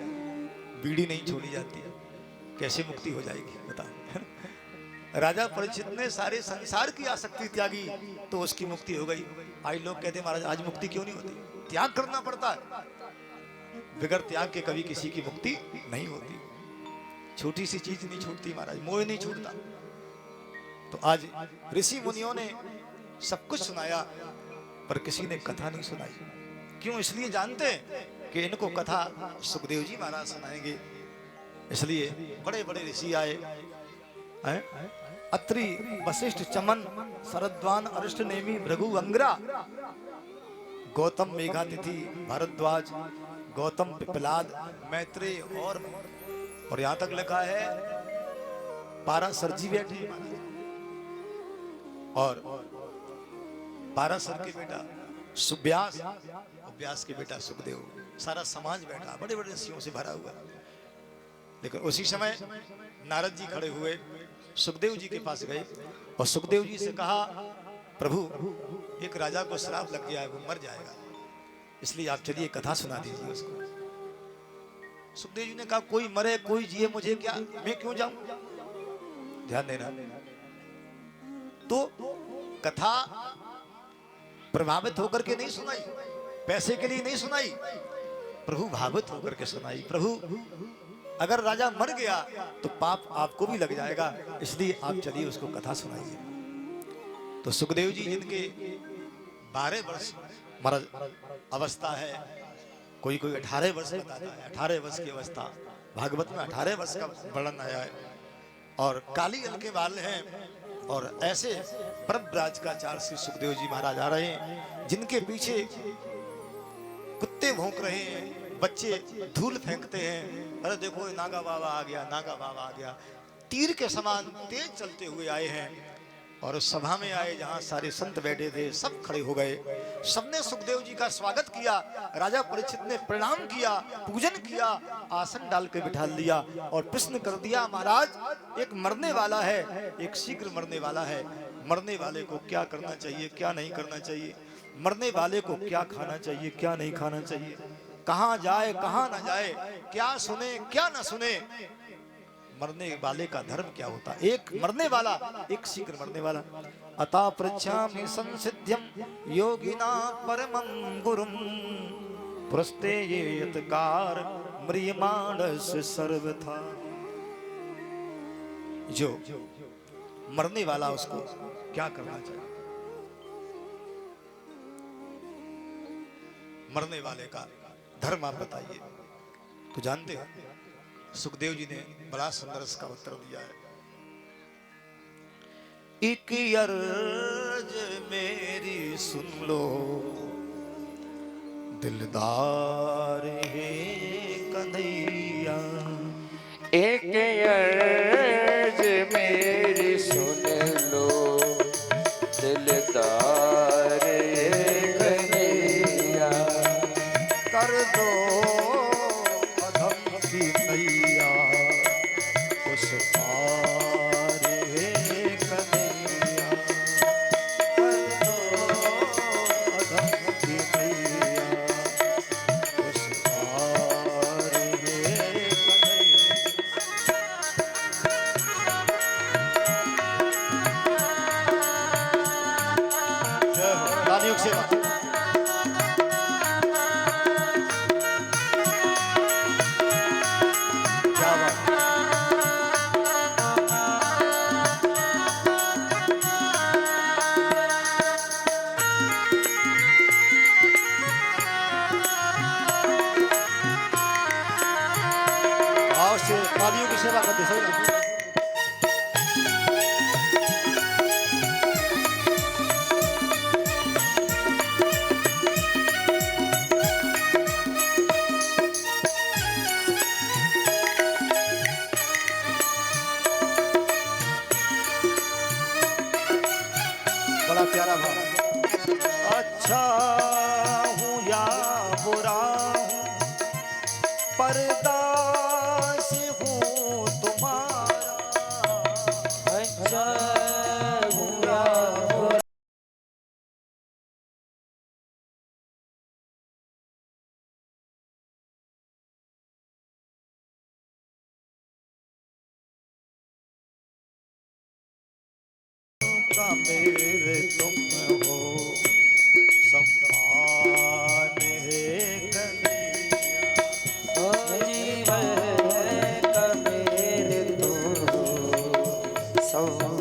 बीड़ी नहीं छोड़ी जाती, कैसे मुक्ति हो जाएगी बताओ। राजा परीक्षित ने सारे संसार की आसक्ति त्यागी तो उसकी मुक्ति हो गई। आज लोग कहते हैं महाराज आज मुक्ति क्यों नहीं होती? त्याग करना पड़ता है, बगैर त्याग के कभी किसी की मुक्ति नहीं होती। छोटी सी चीज नहीं छूटती महाराज, मोह नहीं छूटता। तो आज ऋषि मुनियों ने सब कुछ सुनाया पर किसी ने कथा नहीं सुनाई। क्यों? इसलिए जानते हैं कि इनको कथा सुखदेव जी महाराज सुनाएंगे। इसलिए बड़े बड़े ऋषि आए, अत्रि, वशिष्ठ, चमन, शरद्वान, अरिष्ट नेमि, भृगु, अंग्रा, गौतम, मेघातिथि, भारद्वाज, गौतम, पिपलाद, मैत्रेय और यहां तक लिखा है पाराशर जी बैठे और पाराशर के बेटा सुव्यास, व्यास के बेटा सुखदेव, सारा समाज बैठा, बड़े बड़े ऋषियों से भरा हुआ। लेकिन उसी समय नारद जी खड़े हुए, सुखदेव जी के पास गए और सुखदेव जी से कहा प्रभु एक राजा को श्राप लग गया है, वो मर जाएगा, इसलिए आप चलिए कथा सुना दीजिए उसको। सुखदेव जी ने कहा कोई मरे कोई जिए मुझे क्या, मैं क्यों जाऊं? ध्यान देना, तो कथा प्रभावित होकर के नहीं सुनाई, पैसे के लिए नहीं सुनाई, प्रभु भावित होकर के सुनाई। प्रभु अगर राजा मर गया तो पाप आपको भी लग जाएगा, इसलिए आप चलिए उसको कथा सुनाइए। तो सुखदेव जी जिनके 12 वर्ष मरद अवस्था है, कोई कोई 18 वर्ष बताता है, 18 वर्ष की अवस्था, भागवत में 18 वर्ष का वर्णन आया है, और काली जल के बाल हैं, और ऐसे परब्राज का 4 श्री सुखदेव जी महाराज आ रहे हैं जिनके पीछे कुत्ते भौंक रहे हैं, बच्चे धूल फेंकते हैं, अरे देखो नागा बाबा आ गया, नागा बाबा आ गया, तीर के समान तेज चलते हुए आए हैं। और उस सभा में आए जहां सारे संत बैठे थे, सब खड़े हो गए, सबने सुखदेव जी का स्वागत किया। राजा परीक्षित ने प्रणाम किया, पूजन किया, आसन डाल के बिठा दिया और प्रश्न कर दिया महाराज एक मरने वाला है, एक शीघ्र मरने वाला है, मरने वाले को क्या करना चाहिए, क्या नहीं करना चाहिए, मरने वाले को क्या खाना चाहिए, क्या नहीं खाना चाहिए, कहां जाए कहां न जाए, क्या सुने क्या न सुने, मरने वाले का धर्म क्या होता, एक मरने वाला एक शीघ्र मरने वाला। अता पृच्छामि संसिद्ध्यं योगिना परमं गुरुं पुरस्ते ये यत्कार म्रियमाणस् सर्वथा। जो मरने वाला उसको क्या करना चाहिए, मरने वाले का धर्म आप बताइए। तो जानते हो सुखदेव जी ने बड़ा सुंदर इसका उत्तर दिया है। एक अर्ज मेरी सुन लो दिलदार है कन्हैया, एक अर्ज मेरी सुन लो दिलदार है कन्हैया, कर दो अधम की नैया उस पार है कन्हैया, कर दो अधम की नैया उस पार है कन्हैया। जय हो राजयोग सेवा। सही बात। बड़ा प्यारा भाव। अच्छा हूँ या बुरा हूँ, परदास हूँ तुम्हारा। अच्छा हुआ का मेरे तुम हो सम्मान है कन्हैया। जीवन का मेरे तो सम्मान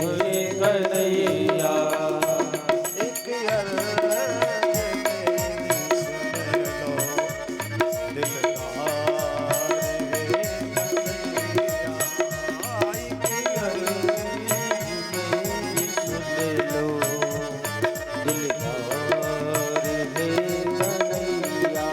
है कन्हैया। एक अर्ज मेरी सुन लो, दिलदार है कन्हैया। एक अर्ज मेरी सुन लो, दिलदार है कन्हैया।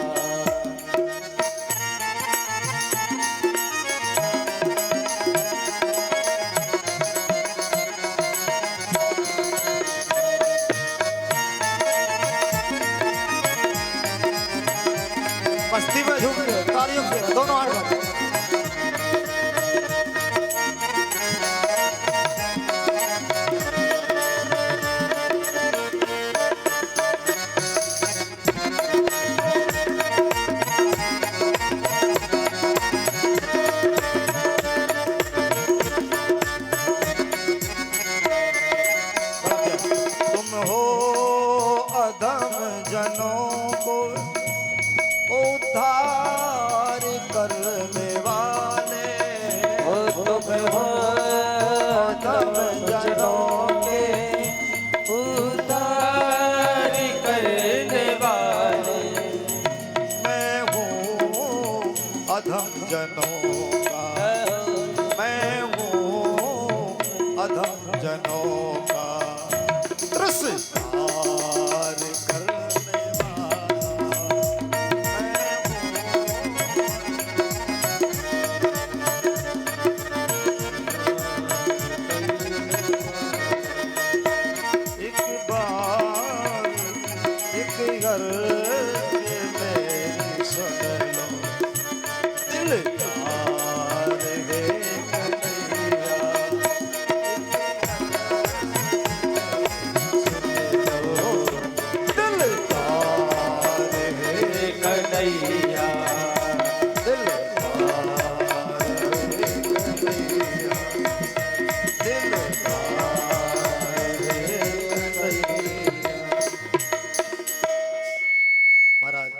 मस्ती में झूम के तालियों से दोनों हाथ बढ़ाओ। तुम हो अधम जनों को उद्धार करने वाले। ओ तुम हो तब जनों के उद्धार करने वाले। मैं हूँ अधम जनों का, मैं हूँ अधम जनों का तिरस्कार करने वाला। एक बार एक अर्ज मेरी सुन लो, दिलदार है कन्हैया। दिलदार है कन्हैया। महाराज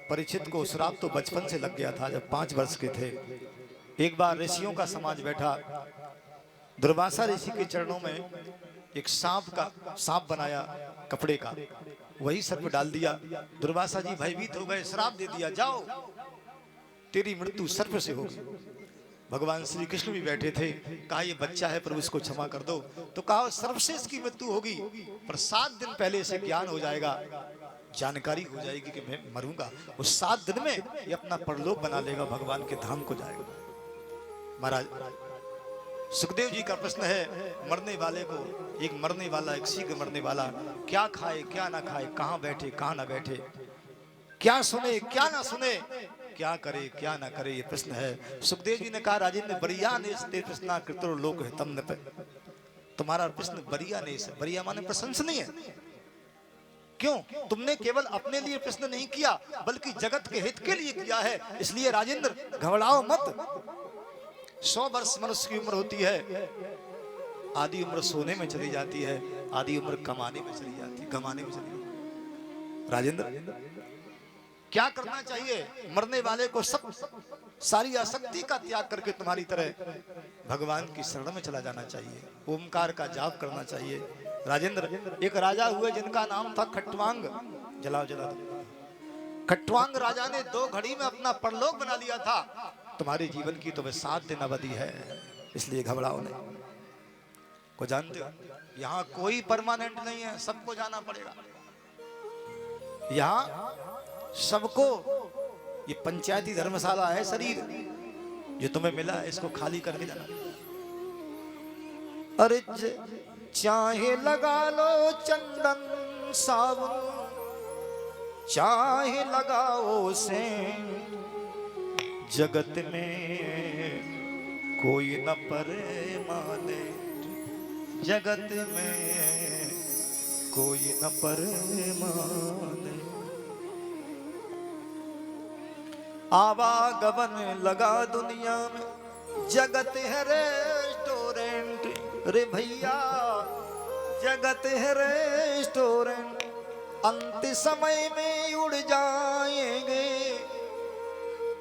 परीक्षित को श्राप तो बचपन से लग गया था। जब 5 वर्ष के थे, एक बार ऋषियों का समाज बैठा, दुर्वासा ऋषि के चरणों में एक सांप बनाया कपड़े का, वही सर पे डाल दिया। दुर्वासा जी भयभीत हो गए, श्राप दे दिया, जाओ तेरी मृत्यु सर्प से होगी। भगवान श्री कृष्ण भी बैठे थे, कहा ये बच्चा है प्रभु इसको क्षमा कर दो। तो कहा सर्प से इसकी मृत्यु होगी, पर 7 दिन पहले इसे ज्ञान हो जाएगा, जानकारी हो जाएगी कि मैं मरूंगा। उस 7 दिन में ये अपना परलोक बना लेगा, भगवान के धाम को जाएगा। महाराज सुखदेव जी का प्रश्न है, मरने वाले को, एक मरने वाला, एक शीघ्र मरने वाला क्या खाए क्या ना खाए, कहाँ बैठे कहाँ ना बैठे, क्या सुने क्या ना सुने, क्या करे क्या ना करे, ये प्रश्न है। सुखदेव जी ने कहा, राजेंद्र बरिया ने प्रश्न कृतो लोक है तम न। तुम्हारा प्रश्न बरिया ने, बरिया माने प्रशंसनीय है। क्यों? तुमने केवल अपने लिए प्रश्न नहीं किया, बल्कि जगत के हित के लिए किया है। इसलिए राजेंद्र घबराओ मत। 100 वर्ष मनुष्य की उम्र होती है, आधी उम्र सोने में चली जाती है, आधी उम्र कमाने में चली जाती है, गमाने में चली जाती है। राजेंद्र क्या करना चाहिए? मरने वाले को सब सारी आसक्ति का त्याग करके तुम्हारी तरह भगवान की शरण में चला जाना चाहिए, ओमकार का जाप करना चाहिए। राजेंद्र एक राजा हुए जिनका नाम था खट्वांग। जलाओ जला दो। खट्वांग राजा ने 2 घड़ी में अपना परलोक बना लिया था। तुम्हारे जीवन की तो वह 7 दिन अवधि है, इसलिए घबराओ नहीं। को जानते हो यहाँ कोई परमानेंट नहीं है, सबको जाना पड़ेगा। यहाँ सबको, ये पंचायती धर्मशाला है, शरीर जो तुम्हें मिला है इसको खाली करके जाना। अरे चाहे लगा लो चंदन साबुन, चाहे लगाओ से, जगत में कोई न परमाने, जगत में कोई न परमाने। आवागमन लगा दुनिया में, जगत है रेस्टोरेंट रे भैया, जगत है रेस्टोरेंट। अंत समय में उड़ जाएंगे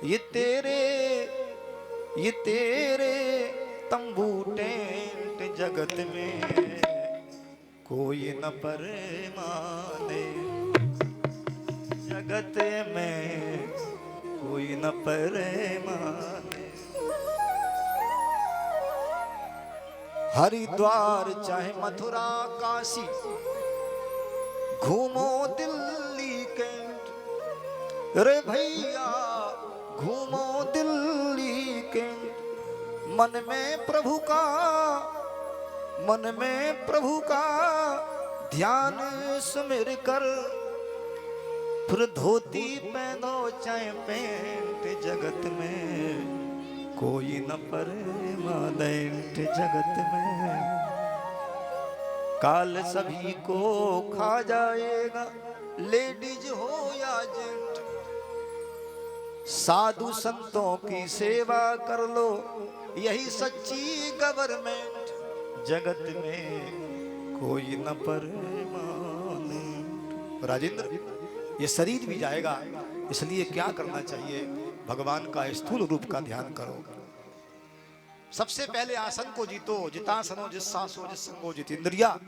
ये तेरे तंबू टेंट, जगत में कोई न परमाने, जगत में कोई न परमाने। हरिद्वार चाहे मथुरा काशी, घूमो दिल्ली कैंट रे भैया, घूमो दिल्ली कैंट। मन में प्रभु का ध्यान सुमिर कर, फिर धोती पहनो चाहे पेंट, जगत में कोई न परमानेंट, जगत में काल सभी को खा जाएगा, लेडीज हो या जेंट। साधु संतों की सेवा कर लो, यही सच्ची गवर्नमेंट, जगत में कोई न परमानेंट। राजेंद्र, ये शरीर भी जाएगा, इसलिए क्या करना चाहिए? भगवान का स्थूल रूप का ध्यान करो। सबसे पहले आसन को जीतो, जितासनो जिस्सासो जिस्संगो जितेंद्रिया,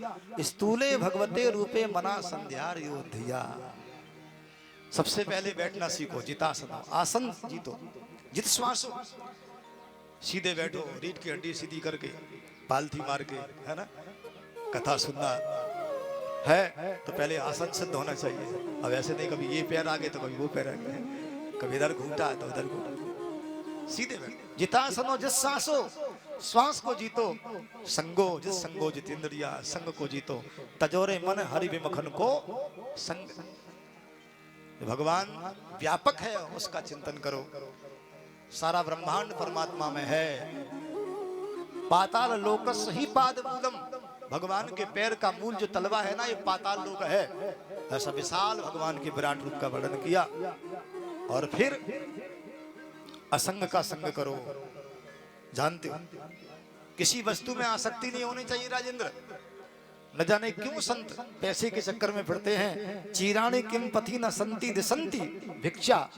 स्थूले भगवते रूपे मना संध्यार योधिया। सबसे पहले बैठना सीखो, जितासनो, आसन जीतो, जित श्वासो, सीधे बैठो, रीढ़ की हड्डी सीधी करके, पालथी मार के, है ना। कथा सुनना है तो पहले आसन सिद्ध होना चाहिए। अब ऐसे नहीं कभी ये पैर आ गए तो कभी वो पैर आ गए, कभी इधर घूमता है तो उधर घूमता, सीधे बैठो। जितासनो जिस्सासो, श्वास को जीतो, संगो जिस संगो जितेंद्रिया, संग को जीतो, तजोरे मन हरि विमखन को संग। भगवान व्यापक है, उसका चिंतन करो। सारा ब्रह्मांड परमात्मा में है। पाताल लोकस ही पाद मूलम, भगवान के पैर का मूल जो तलवा है ना, ये पाताल लोक है। ऐसा विशाल भगवान के विराट रूप का वर्णन किया। और फिर असंग का संग करो। जानते हो किसी वस्तु में आसक्ति नहीं होनी चाहिए राजेंद्र। न जाने क्यों संत पैसे के चक्कर में फिरते हैं। चीराणे किम पथि न संति दिसंति भिक्षा।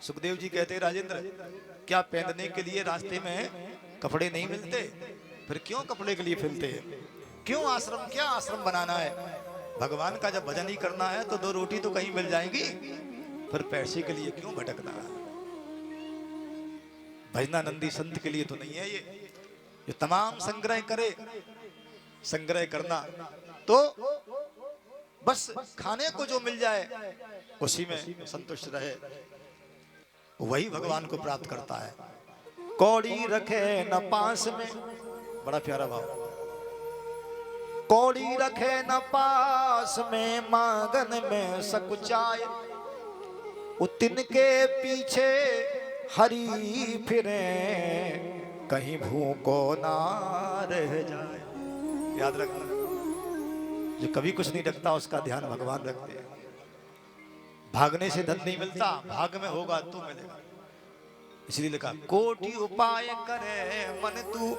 सुखदेव जी कहते हैं राजेंद्र, क्या पहनने के लिए रास्ते में कपड़े नहीं मिलते? फिर क्यों कपड़े के लिए फिरते हैं? क्यों आश्रम, क्या आश्रम बनाना है? भगवान का जब भजन ही करना है तो 2 रोटी तो कहीं मिल जाएगी, फिर पैसे के लिए क्यों भटकना है? भजनानंदी संत के लिए तो नहीं है ये तमाम संग्रह करे। संग्रह करना तो बस खाने को जो मिल जाए उसी में संतुष्ट रहे, वही भगवान को प्राप्त करता है। कौड़ी रखे न पास में, बड़ा प्यारा भाव। कौड़ी रखे न पास में, मांगन में सकुचाए, उतिन के पीछे हरी फिरे, कहीं भूखो ना रह जाए। याद रखना, जो कभी कुछ नहीं रखता उसका ध्यान भगवान रखते हैं। भागने से धन नहीं मिलता, भाग में होगा तो मिलेगा। इसलिए लिखा, कोटि उपाय करे मन तू,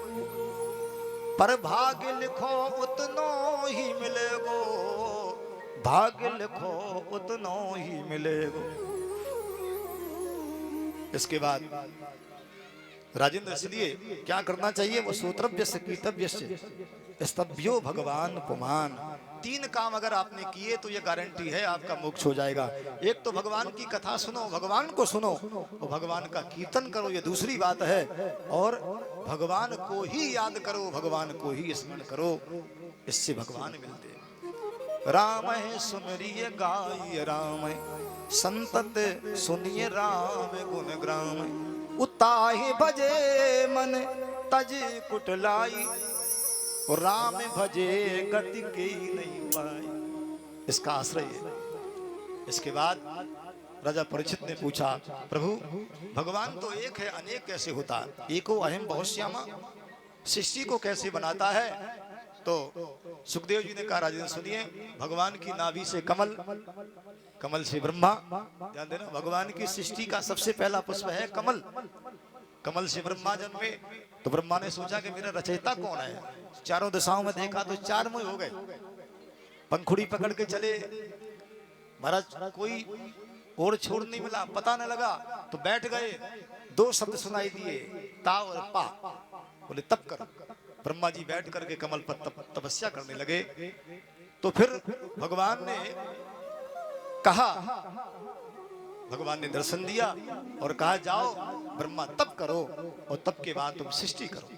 पर भाग्य लिखो उतनो ही मिलेगो। भाग्य लिखो उतनो ही मिलेगो। इसके बाद राजेंद्र, इसलिए क्या करना चाहिए? वो सूत्रव्य से कीतव्य से स्तभ्यो भगवान पुमान। 3 काम अगर आपने किए तो ये गारंटी है आपका मोक्ष हो जाएगा। एक तो भगवान की कथा सुनो, भगवान को सुनो और भगवान का कीर्तन करो, ये दूसरी बात है। और भगवान को ही याद करो, भगवान को ही स्मरण करो, इससे भगवान मिलते हैं। राम है सुमरिय गाय राम, संतत सुनिए राम गुण ग्राम। उताहि भजे मन तज कुटलाई, और राम भजे गति के नहीं पाई। इसका आश्रय है। इसके बाद राजा परीक्षित ने पूछा, प्रभु भगवान तो एक है, अनेक कैसे होता? एको अहम बहुश्यामा, सृष्टि को कैसे बनाता है? तो सुखदेव जी ने कहा, राजेंद्र सुनिए, भगवान की नाभि से कमल, कमल से ब्रह्मा। ध्यान देना, भगवान की सृष्टि का सबसे पहला पुष्प है कमल। कमल से ब्रह्मा जन्मे। तो ब्रह्मा ने सोचा कि मेरा रचयिता कौन है? चारों दिशाओं में देखा तो 4 मुंह हो गए। पंखुड़ी पकड़ के चले, महाराज कोई और छोड़ नहीं मिला, पता न लगा, तो बैठ गए। 2 शब्द सुनाई दिए, ता और पा। बोले तप करो। ब्रह्मा जी बैठ करके कमल पर तपस्या करने लगे। तो फिर भगवान ने कहा, भगवान ने दर्शन दिया और कहा, जाओ ब्रह्मा तप करो और तप के बाद तुम सृष्टि करो।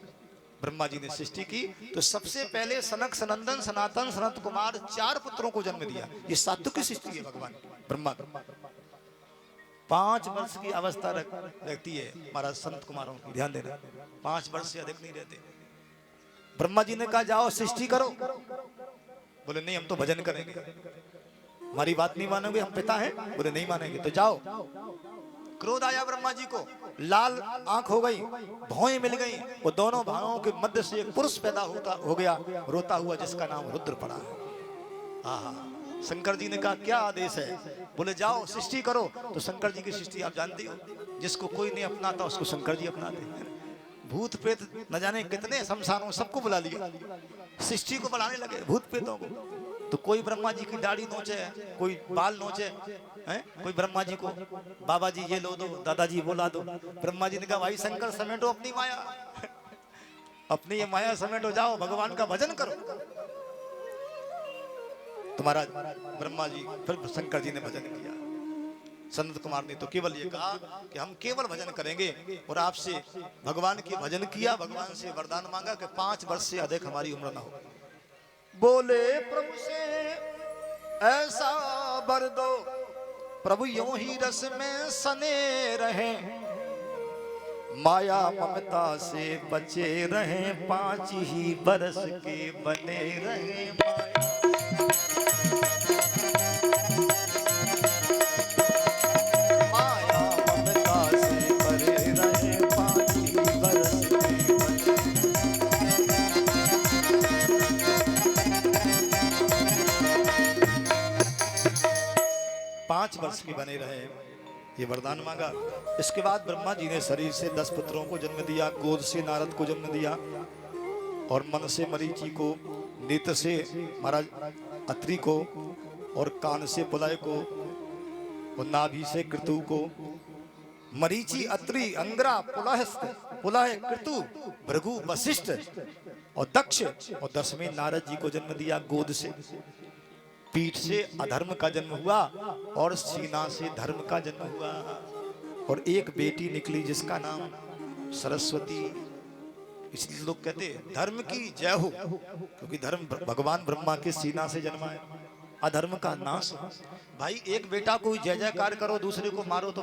ब्रह्मा जी ने सृष्टि की। तो सबसे पहले सनक, सनंदन, सनातन, सनत कुमार 4 पुत्रों को जन्म दिया। ये सात्विक की सृष्टि है भगवान ब्रह्मा। 5 वर्ष की अवस्था रहती है महाराज संत कुमारों की, ध्यान देना, 5 वर्ष से अधिक नहीं रहते। ब्रह्मा जी ने कहा, जाओ सृष्टि करो। बोले नहीं, हम तो भजन करेंगे। हमारी बात नहीं मानोगे, हम पिता हैं? बोले नहीं मानेंगे। तो जाओ। क्रोध आया ब्रह्मा जी को, लाल आंख हो गई, भौएं मिल गई। वो दोनों भाइयों के मध्य से एक पुरुष पैदा हो गया, रोता हुआ, जिसका नाम रुद्र पड़ा है। आहा, शंकर जी ने कहा, क्या आदेश है? बोले जाओ सृष्टि करो। तो शंकर जी की सृष्टि आप जानते हो, जिसको कोई नहीं अपनाता उसको शंकर जी अपनाते हैं। भूत प्रेत न जाने कितने शमशानों, सबको बुला लिया, सृष्टि को बढ़ाने लगे भूत प्रेतों को। तो कोई ब्रह्मा जी की दाढ़ी नोचे, कोई बाल नोचे, कोई ब्रह्मा जी को, बाबा जी ये लो दो, दादाजी बोला दो। ब्रह्मा जी ने कहा, भाई शंकर समेटो अपनी माया, अपनी ये माया समेटो, जाओ भगवान का भजन करो। तुम्हारा ब्रह्मा जी, फिर शंकर जी ने भजन किया। संत कुमार ने तो केवल ये कहा कि हम केवल भजन करेंगे, और आपसे भगवान की भजन किया, भगवान से वरदान मांगा कि 5 वर्ष से अधिक हमारी उम्र ना हो। बोले प्रभु से ऐसा वर दो, प्रभु यूं ही रस में सने रहे, माया ममता से बचे रहे, 5 ही बरस के बने रहे माया। माया ममता से भरे रहे, 5 ही बरस के बने। 5 वर्ष के बने रहे, ये वरदान मांगा। इसके बाद ब्रह्मा जी ने शरीर से 10 पुत्रों को जन्म दिया। गोद से नारद को जन्म दिया, और मन से मरीचि को, नेत्र से महाराज अत्रि को, और कान से पुलय को, और नाभि से कृतु को। मरीचि, अत्रि, अंग्रा, पुलहस्त, पुलह, कृतु, भृगु, वशिष्ठ और दक्ष, और 10वें नारद जी को जन्म दिया गोद से। पीठ से अधर्म का जन्म हुआ और सीना से धर्म का जन्म हुआ, और एक बेटी निकली जिसका नाम सरस्वती। इसलिए लोग कहते हैं धर्म की जय हो, क्योंकि धर्म भगवान ब्रह्मा के सीना से जन्मा है, अधर्म का नाश हो। भाई एक बेटा को जय जयकार करो, दूसरे को मारो, तो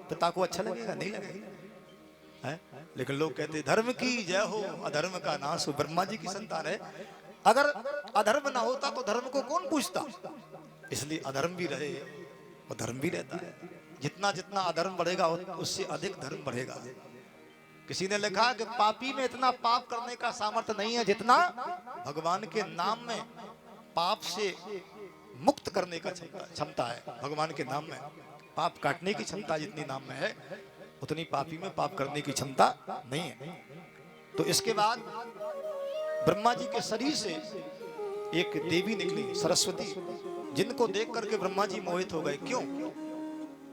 पिता को अच्छा लगेगा? नहीं लगेगा है? लेकिन लोग कहते धर्म की जय हो, अधर्म का नाश हो। ब्रह्मा जी की संतान है, अगर अधर्म ना होता तो धर्म को कौन पूछता? इसलिए अधर्म भी रहे और धर्म भी रहता है। जितना जितना अधर्म बढ़ेगा उससे अधिक धर्म बढ़ेगा। किसी ने लिखा कि पापी में इतना पाप करने का सामर्थ्य नहीं है जितना भगवान के नाम में पाप से मुक्त करने का क्षमता है। भगवान के नाम में पाप काटने की क्षमता जितनी नाम में है, उतनी पापी में पाप करने की क्षमता नहीं है। तो इसके बाद ब्रह्मा जी के शरीर से एक देवी निकली, सरस्वती, जिनको देख करके ब्रह्मा जी मोहित हो गए। क्यों?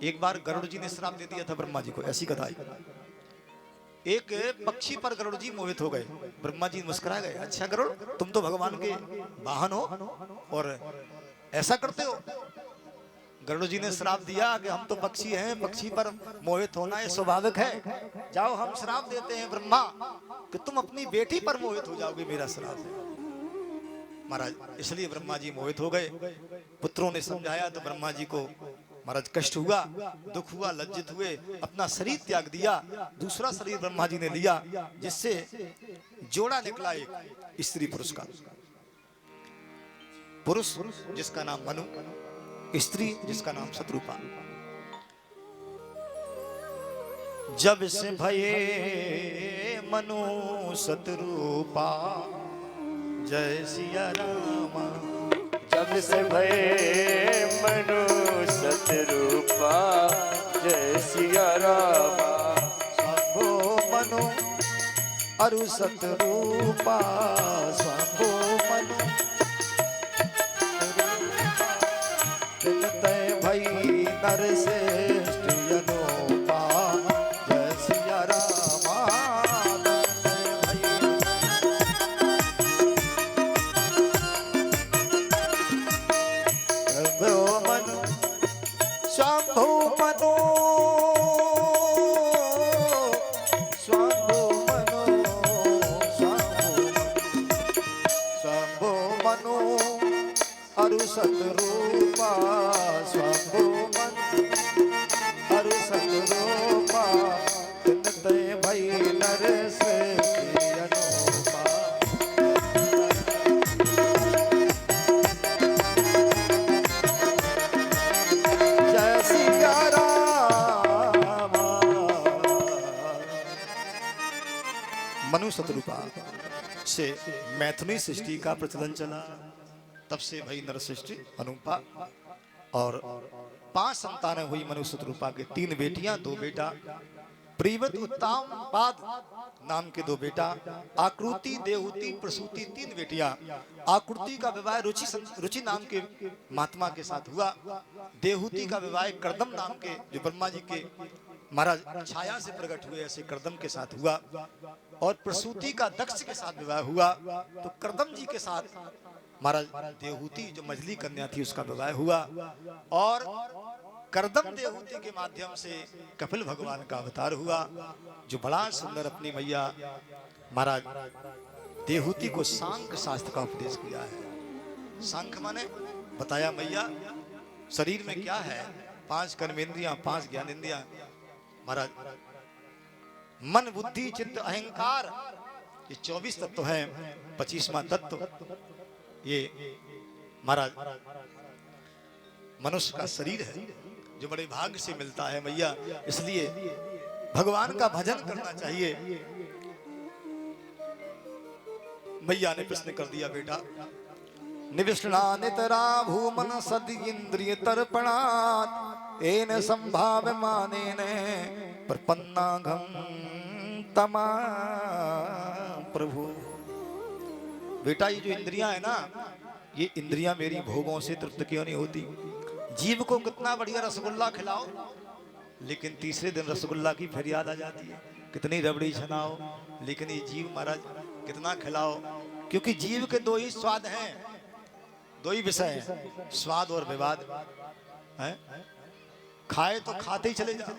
एक बार गरुड़ जी ने श्राप दे दिया था ब्रह्मा जी को, ऐसी कथा आई। एक पक्षी पर गरुड़ जी मोहित हो गए। ब्रह्मा जी मुस्कुरा गए, अच्छा गरुड़ तुम तो भगवान के वाहन हो और ऐसा करते हो। गरुड़ जी ने श्राप दिया कि हम तो पक्षी हैं, पक्षी पर मोहित होना ये स्वाभाविक है। जाओ हम श्राप देते हैं ब्रह्मा कि तुम अपनी बेटी पर मोहित हो जाओगे, मेरा श्राप है महाराज। इसलिए ब्रह्मा जी मोहित हो गए। पुत्रों ने समझाया तो ब्रह्मा जी को महाराज कष्ट हुआ, दुख हुआ, लज्जित हुए, अपना शरीर त्याग दिया। दूसरा शरीर ब्रह्मा जी ने लिया, जिससे जोड़ा निकला एक स्त्री पुरुष का। पुरुष जिसका नाम मनु, स्त्री जिसका नाम शत्रुपा। जब से भये मनु शत्रुपा, जय सिया रामा। जब से भये मनु शत्रुपा, जय सिया रामा। शंभो मनु अरु शत्रुपा, शंभो मनु तय भई नरश्रेष्ठ अनुपा, जय सिया रामा। शंभो मनु शंभो मनु शंभो मनु अरु शत्रुपा, शंभो मनु अरु शत्रुपा, तय भई नरश्रेष्ठ अनुपा। जय सिया रामा। मनु शत्रुपा से मैथुनी सृष्टि का प्रचलन चला। तब से भई नर सृष्टि अनुपा और 5 संतानें हुई मनु शत्रुपा के। 3 बेटियां 2 बेटा। प्रीवत उत्तम पाद नाम के 2 बेटा। आकृति देवहूति प्रसूति 3 बेटियां। आकृति का विवाह रुचि नाम के महात्मा के साथ हुआ। देवहूति का विवाह कर्दम नाम के जो ब्रह्मा जी के महाराज छाया से प्रकट हुए ऐसे कर्दम के साथ हुआ। और प्रसूति का दक्ष के साथ विवाह हुआ। तो कर्दम जी के साथ महाराज देवहूति जो मजली कन्या थी उसका विवाह हुआ। और कर्दम देवहूति के माध्यम से कपिल भगवान का अवतार हुआ, जो बड़ा सुंदर अपनी मैया महाराज देवहूति को सांख्य शास्त्र का उपदेश किया है। सांख्य माने बताया मैया शरीर में क्या है, 5 कर्मेंद्रियां, 5 ज्ञानेंद्रियां महाराज, मन बुद्धि चित्त अहंकार, ये 24 तत्व हैं। 25वां तत्व ये महाराज मनुष्य का शरीर है, जो बड़े भाग्य से मिलता है मैया। इसलिए भगवान का भजन करना चाहिए। मैया ने प्रश्न कर दिया, बेटा निविष्णा नितरा भूमन सद इंद्रिय तर्पणात् एन संभाव माने ने प्रपन्नाघम तमा प्रभु। बेटा ये जो इंद्रियां है ना, ये इंद्रियां मेरी भोगों से तृप्त क्यों नहीं होती। जीव को कितना बढ़िया रसगुल्ला खिलाओ, लेकिन तीसरे दिन रसगुल्ला की फिर याद आ जाती है। कितनी रबड़ी छनाओ, लेकिन ये जीव महाराज कितना खिलाओ, क्योंकि जीव के 2 ही स्वाद हैं, 2 ही विषय हैं, स्वाद और विवाद है। खाए तो खाते ही चले जाओ,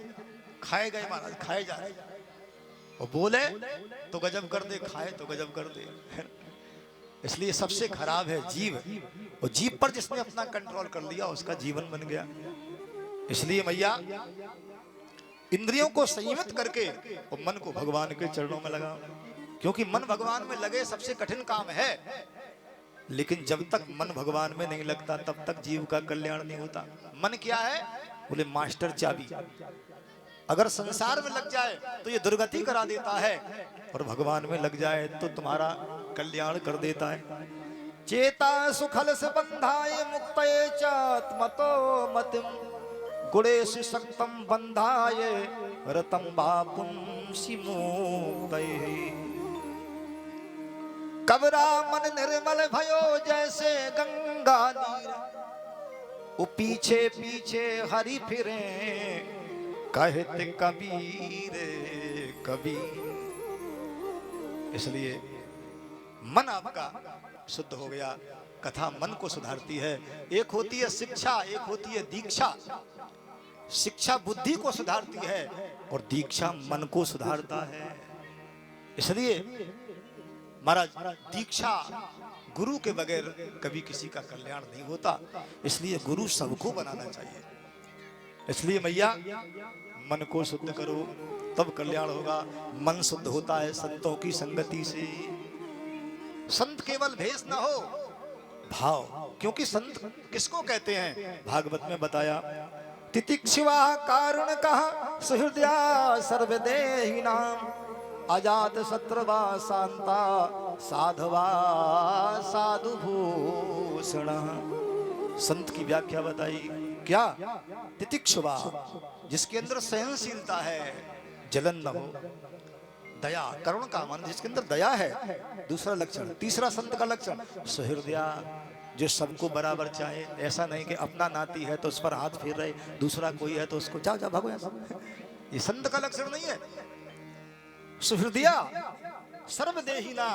खाए गए महाराज, खाए जा रहे, और बोले तो गजब कर दे, खाए तो गजब कर दे। इसलिए सबसे खराब है जीव, और जीव पर जिसने अपना कंट्रोल कर लिया उसका जीवन बन गया। इसलिए मैया इंद्रियों को संयमित करके और मन को भगवान के चरणों में लगाओ, क्योंकि मन भगवान में लगे सबसे कठिन काम है। लेकिन जब तक मन भगवान में नहीं लगता तब तक जीव का कल्याण नहीं होता। मन क्या है? बोले मास्टर चाबी। अगर संसार में लग जाए तो ये दुर्गति करा देता है, और भगवान में लग जाए तो तुम्हारा कल्याण कर देता है। चेता सुखल से बंधाए मुक्तये चात्मतो मतिम गुणेषु सक्तम बंधाए रतम बापुंसि मुक्तये। कबरा मन निर्मल भयो जैसे गंगा नीर, वो पीछे पीछे हरि फिरे कहते कबीर कबीर। इसलिए मन आपका शुद्ध हो गया। कथा मन को सुधारती है। एक होती है शिक्षा, एक होती है दीक्षा। शिक्षा बुद्धि को सुधारती है और दीक्षा मन को सुधारता है। इसलिए महाराज, दीक्षा गुरु के बगैर कभी किसी का कल्याण नहीं होता। इसलिए गुरु सबको बनाना चाहिए। इसलिए मैया, मन को शुद्ध करो तब कल्याण होगा। मन शुद्ध होता है संतों की संगति से। संत केवल भेष ना हो, भाव। क्योंकि संत किसको कहते हैं? भागवत में बताया, तितिक्षुवा कारण कहा सुहृदया सर्वदेहि नाम, अजात शत्रुवा शांता साधवा साधु भूषण। संत की व्याख्या बताई क्या? तितिक्षुवा, जिसके अंदर सहनशीलता है, जलन न हो। दया, करुण का मन, जिसके अंदर दया है, दूसरा लक्षण। तीसरा संत का लक्षण सुहृदया, जो सबको बराबर चाहे। ऐसा नहीं कि अपना नाती है तो उस पर हाथ फेर रहे, दूसरा कोई है तो उसको जाओ जाओ भागो यहाँ। ये संत का लक्षण नहीं है। सुहृदया सर्वदेहिना,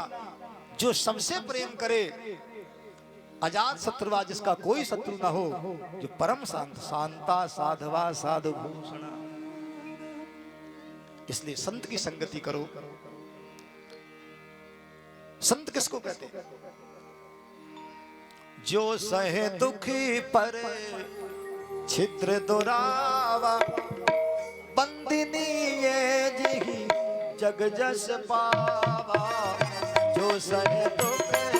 जो सबसे प्रेम करे। अजात शत्रुवा, जिसका कोई शत्रु ना हो। जो परम शांत, शांता साधवा साधु भूषण। इसलिए संत की संगति करो। संत किसको कहते हैं? जो सहे दुखी पर छिद्र दुरावा, बंदिनी ये जिही जग जस पावा। जो सहे दुख पर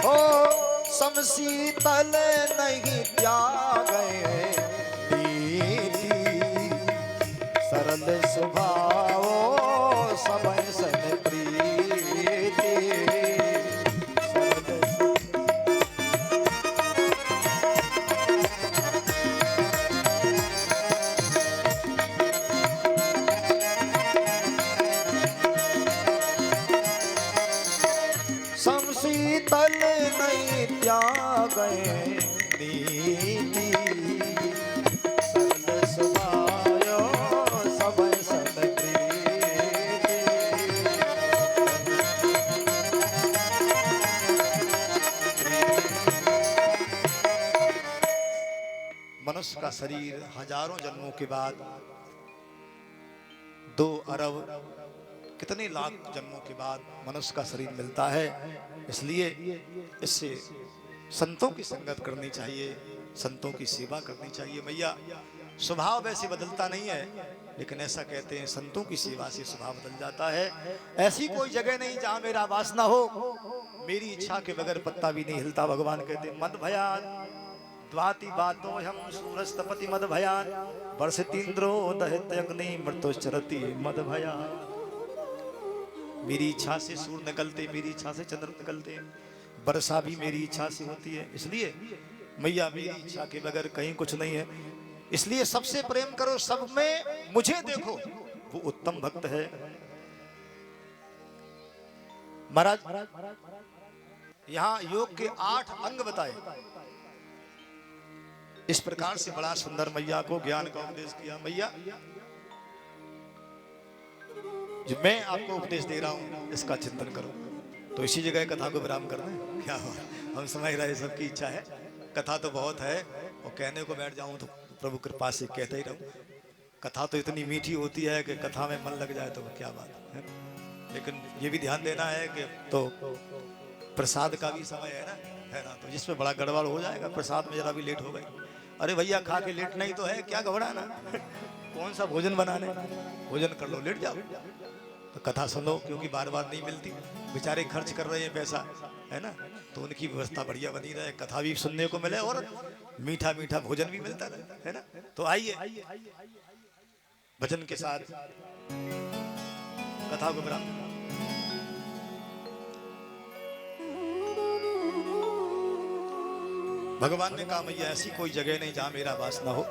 हो, समशीतल नहीं त्यागे। सरल स्वभाव समय सन प्रीति। समशीतल नहीं त्यागे नीति। सरल स्वभाव समय सन प्रीति। मनुष्य का शरीर हजारों जन्मों के बाद, 2 अरब कितने लाख जन्मों के बाद मनुष्य का शरीर मिलता है। इसलिए इससे संतों की संगत करनी चाहिए, संतों की सेवा करनी चाहिए। मैया, स्वभाव वैसे बदलता नहीं है, लेकिन ऐसा कहते हैं संतों की सेवा से स्वभाव बदल जाता है। ऐसी कोई जगह नहीं जहां मेरा वास ना हो। मेरी इच्छा के बगैर पत्ता भी नहीं हिलता। भगवान कहते हैं, मद भयान द्वाति बातो हम सूरस्तपति मद भयान, वर्षतीन्द्रो दहित अग्नि मृत्युश्चरति मद भयान। मेरी इच्छा से सूर्य निकलते, मेरी इच्छा से चंद्र निकलते, वर्षा भी मेरी इच्छा से होती है। इसलिए मैया, मेरी इच्छा के बगैर कहीं कुछ नहीं है। इसलिए सबसे प्रेम करो, सब में मुझे देखो, वो उत्तम भक्त है। महाराज, यहाँ योग के 8 अंग बताए। इस प्रकार से बड़ा सुंदर मैया को ज्ञान का उपदेश किया। मैया, जो मैं आपको उपदेश दे रहा हूं, इसका चिंतन करो। तो इसी जगह कथा को विराम कर दें। क्या हुआ? हम समझ रहे हैं सबकी इच्छा है, कथा तो बहुत है, और कहने को बैठ जाऊं तो प्रभु कृपा से कहते ही रहूं। कथा तो इतनी मीठी होती है कि कथा में मन लग जाए तो क्या बात है। लेकिन ये भी ध्यान देना है कि तो प्रसाद का भी समय है ना। तो जिसमें बड़ा गड़बड़ हो जाएगा, प्रसाद में जरा भी लेट हो गई, अरे भैया खा के लेट नहीं तो है, क्या घबराना। कौन सा भोजन बनाने, भोजन कर लो, लेट जाओ। तो कथा सुनो, क्योंकि बार बार नहीं मिलती। बेचारे खर्च कर रहे हैं पैसा, है ना, तो उनकी व्यवस्था बढ़िया बनी रहे, कथा भी सुनने को मिले और मीठा मीठा भोजन भी मिलता रहे, है ना। तो आइए भजन के साथ कथा को विराम। भगवान ने कहा, मैया ऐसी कोई जगह नहीं जहां मेरा वास ना हो,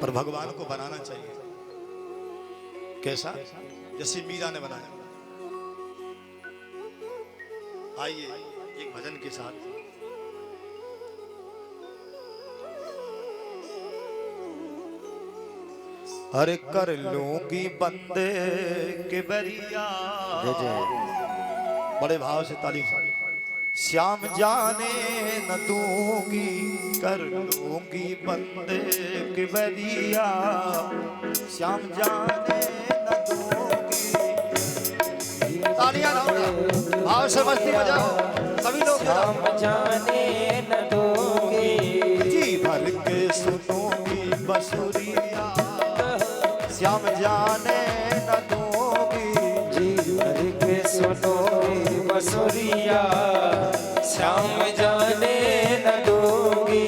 पर भगवान को बनाना चाहिए। कैसा? जैसे मीरा ने बनाया। आइए एक भजन के साथ। अरे कर लूंगी बंदे के बरिया। जय जय। बड़े भाव से ताली। श्याम जाने न दूंगी कर लूंगी बंदे के बरिया। श्याम जाने न दूंगी। तालियां भाव से मस्ती बजाओ सभी लोग। श्याम जाने न दूंगी जी भर के सुनूंगी बसुरिया। श्याम जाने न दूंगी जी भर के सुनोगी बसुरिया। श्याम जाने न दूंगी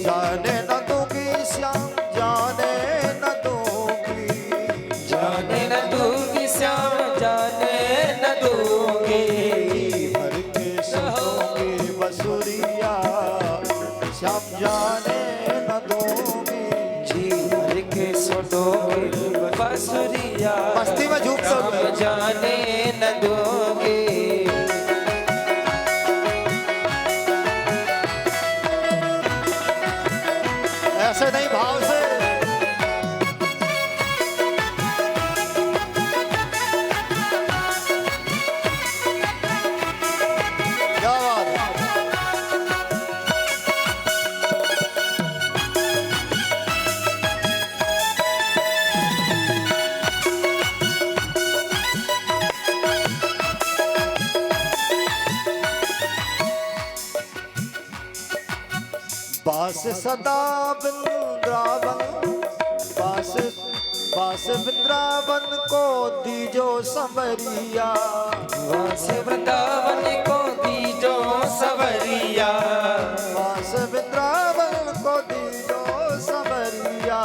जाने न दूंगी। श्याम जाने न दूंगी जाने न दूंगी श्याम जाने न दूंगी भर के सुनूंगी बसुरिया। श्याम जाने न दूंगी जी भर के सुनोगी बसुरिया। मस्ती में झूम श्याम सब जाने न दूंगी। ऐसे नहीं भाव से। क्या बात है? बास सदा वृंदावन बास बास वृंदावन को दीजो संवरिया। वास वृंदावन को दीजो सवरिया। बास वृंदावन को दीजो संवरिया।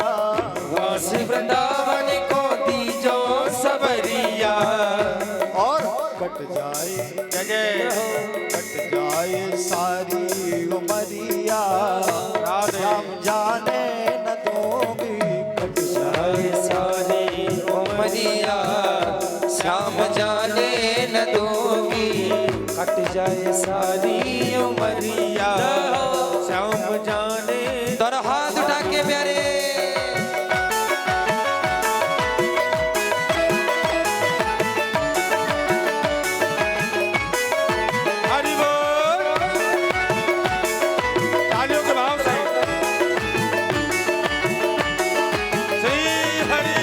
वास वृंदावन को दीजो सवरिया। और कट जाए कट जाए सारी उमरिया। श्याम जाने न दूंगी कट जाए सारी उमरिया। श्याम जाने न दूंगी कट जाए सारी उमरिया। श्याम जाने। दोनों हाथ उठा के प्यारे। हरि बोल। तालियों के भाव से श्री हरि।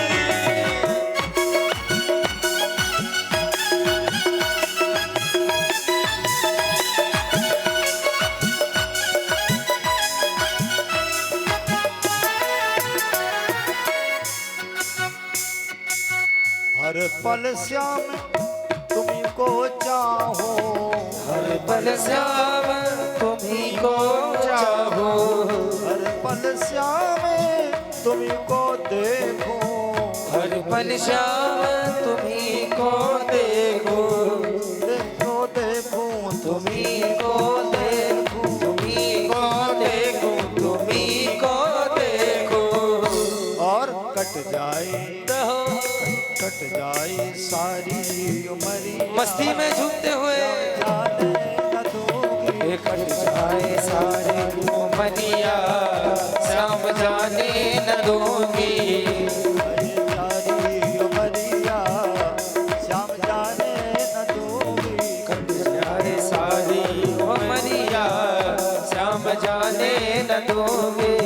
हर पल श्याम तुमको चाहो। हर पल श्याम तुम्ही को चाहो। हर पल श्याम तुमको देखो। हर पल श्याम तुम्ही को देखो। देखो देखो तुम्ही को देखो। तुम्ही को देखो। तुम्ही को देखो। और कट जाए सारी उमरिया। मस्ती में झूमते हुए जाने न दूंगी कट जाए सारे उमरिया। श्याम जाने न दूंगी सारी उमरिया। श्याम जाने न दूंगी कट जाए सारी उमरिया। श्याम जाने न दूंगी।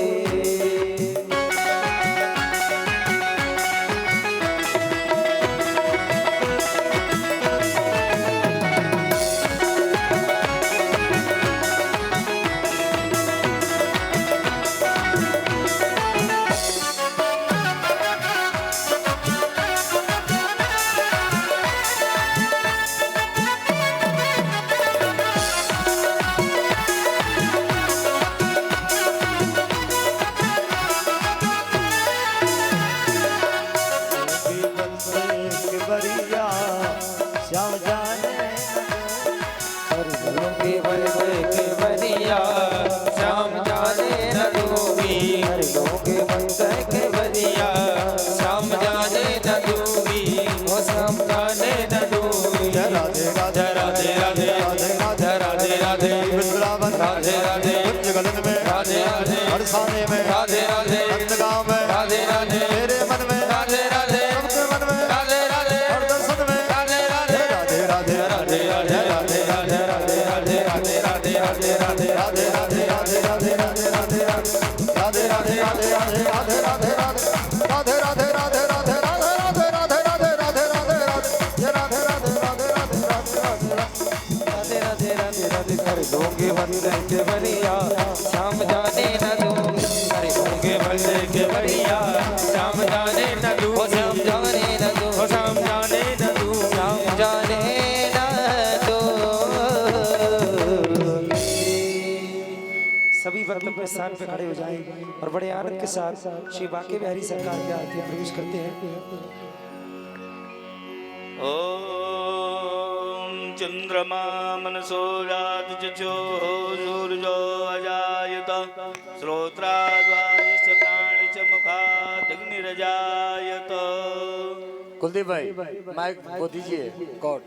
के बलिया श्याम जाने न दूंगे। अरे होंगे भले के बलिया श्याम जाने न दूंगे। श्याम जाने न दूंगे। श्याम जाने न दूंगे। श्याम जाने न दूंगे। सभी भक्त अपने स्थान पे खड़े हो जाएं और बड़े आनंद के साथ श्री बांके बिहारी सरकार के आरती में प्रवेश करते हैं। ओम चंद्रमा मनसो जात चक्षो सूर्यो अजायत श्रोत्राद्वायश्च प्राणिच मुखादग्निरजायत। कुलदीप भाई माइक वो दीजिए गॉड।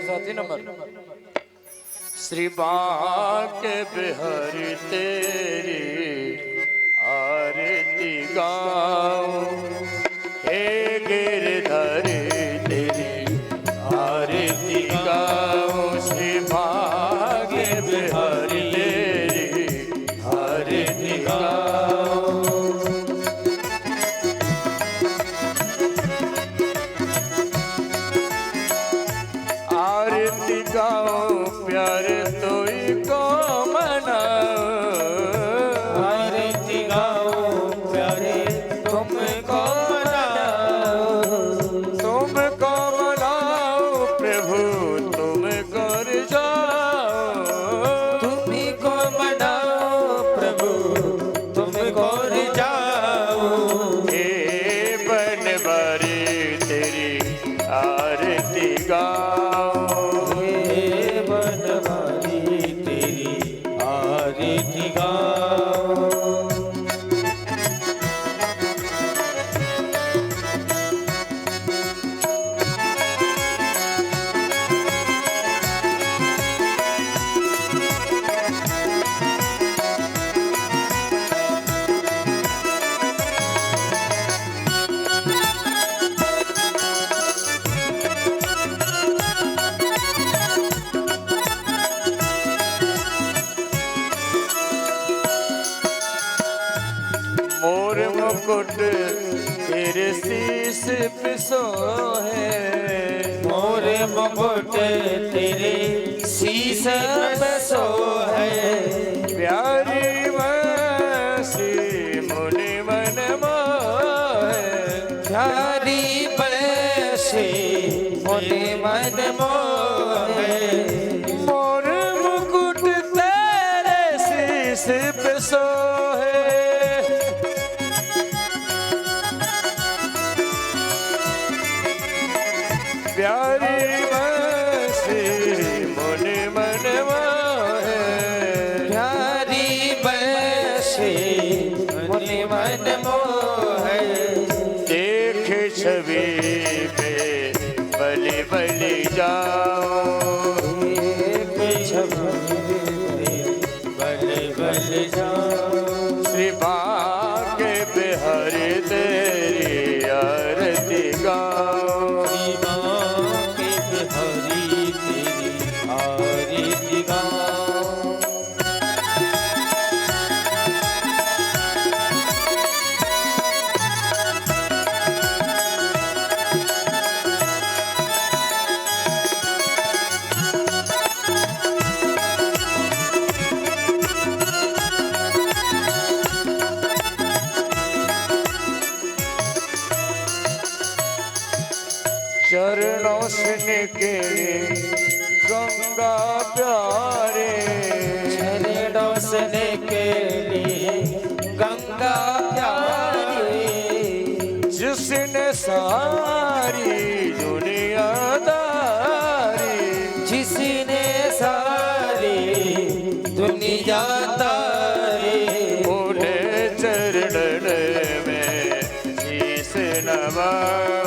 साथी नंबर। श्री बांके बिहारी तेरी आरती गाऊं, हे गिरधरी तेरी आरती गाऊं। श्री बांके बिहारी तेरी आरती गाऊं। आरती गाऊं प्यारे तोई को मनाओ। आरती गाओ प्यारे तुमको मनाओ। तुमको मनाओ प्रभु तुम कर जाओ। तुम्ही को मनाओ प्रभु तुम कर जाओ। हे बनवारी तेरी आरती गाओ। हे बनवारी तेरी आरती गाओ। मोर मुकुट तेरे शीश पे सोहे। मोर मुकुट तेरे शीश पे सोहे। प्यारी बंसी मुनि मन मोहे। प्यारी बंसी मुनि मन मोहे। मोर मुकुट तेरे शीश पे सोहे। प्यारी बंसी मुनि मन मोहे। प्यारी बंसी मुनि मन मोहे। देख छवि पे बलि बलि जाओ। एक छवि बल बल जाओ। श्री बांके बिहारी तेरी आरती गाओ। श्री बांके बिहारी तेरी आरती गाओ। चरणों से निकली गंगा प्यारे। चरणों से निकली गंगा प्यारी। जिसने सारी दुनिया दारी। जिसने सारी दुनिया तारी। उन्हें चरण में शीस नवाओ।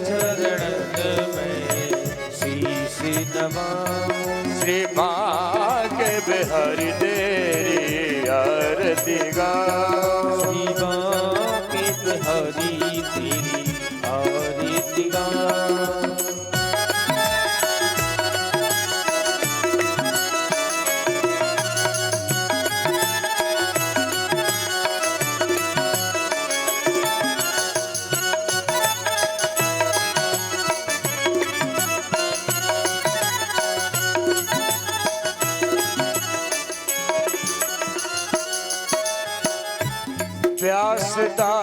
चरण में शीश नवाओ। श्री बांके बिहारी तेरी आरती गाओ। श्री बांके बिहारी तेरी आरती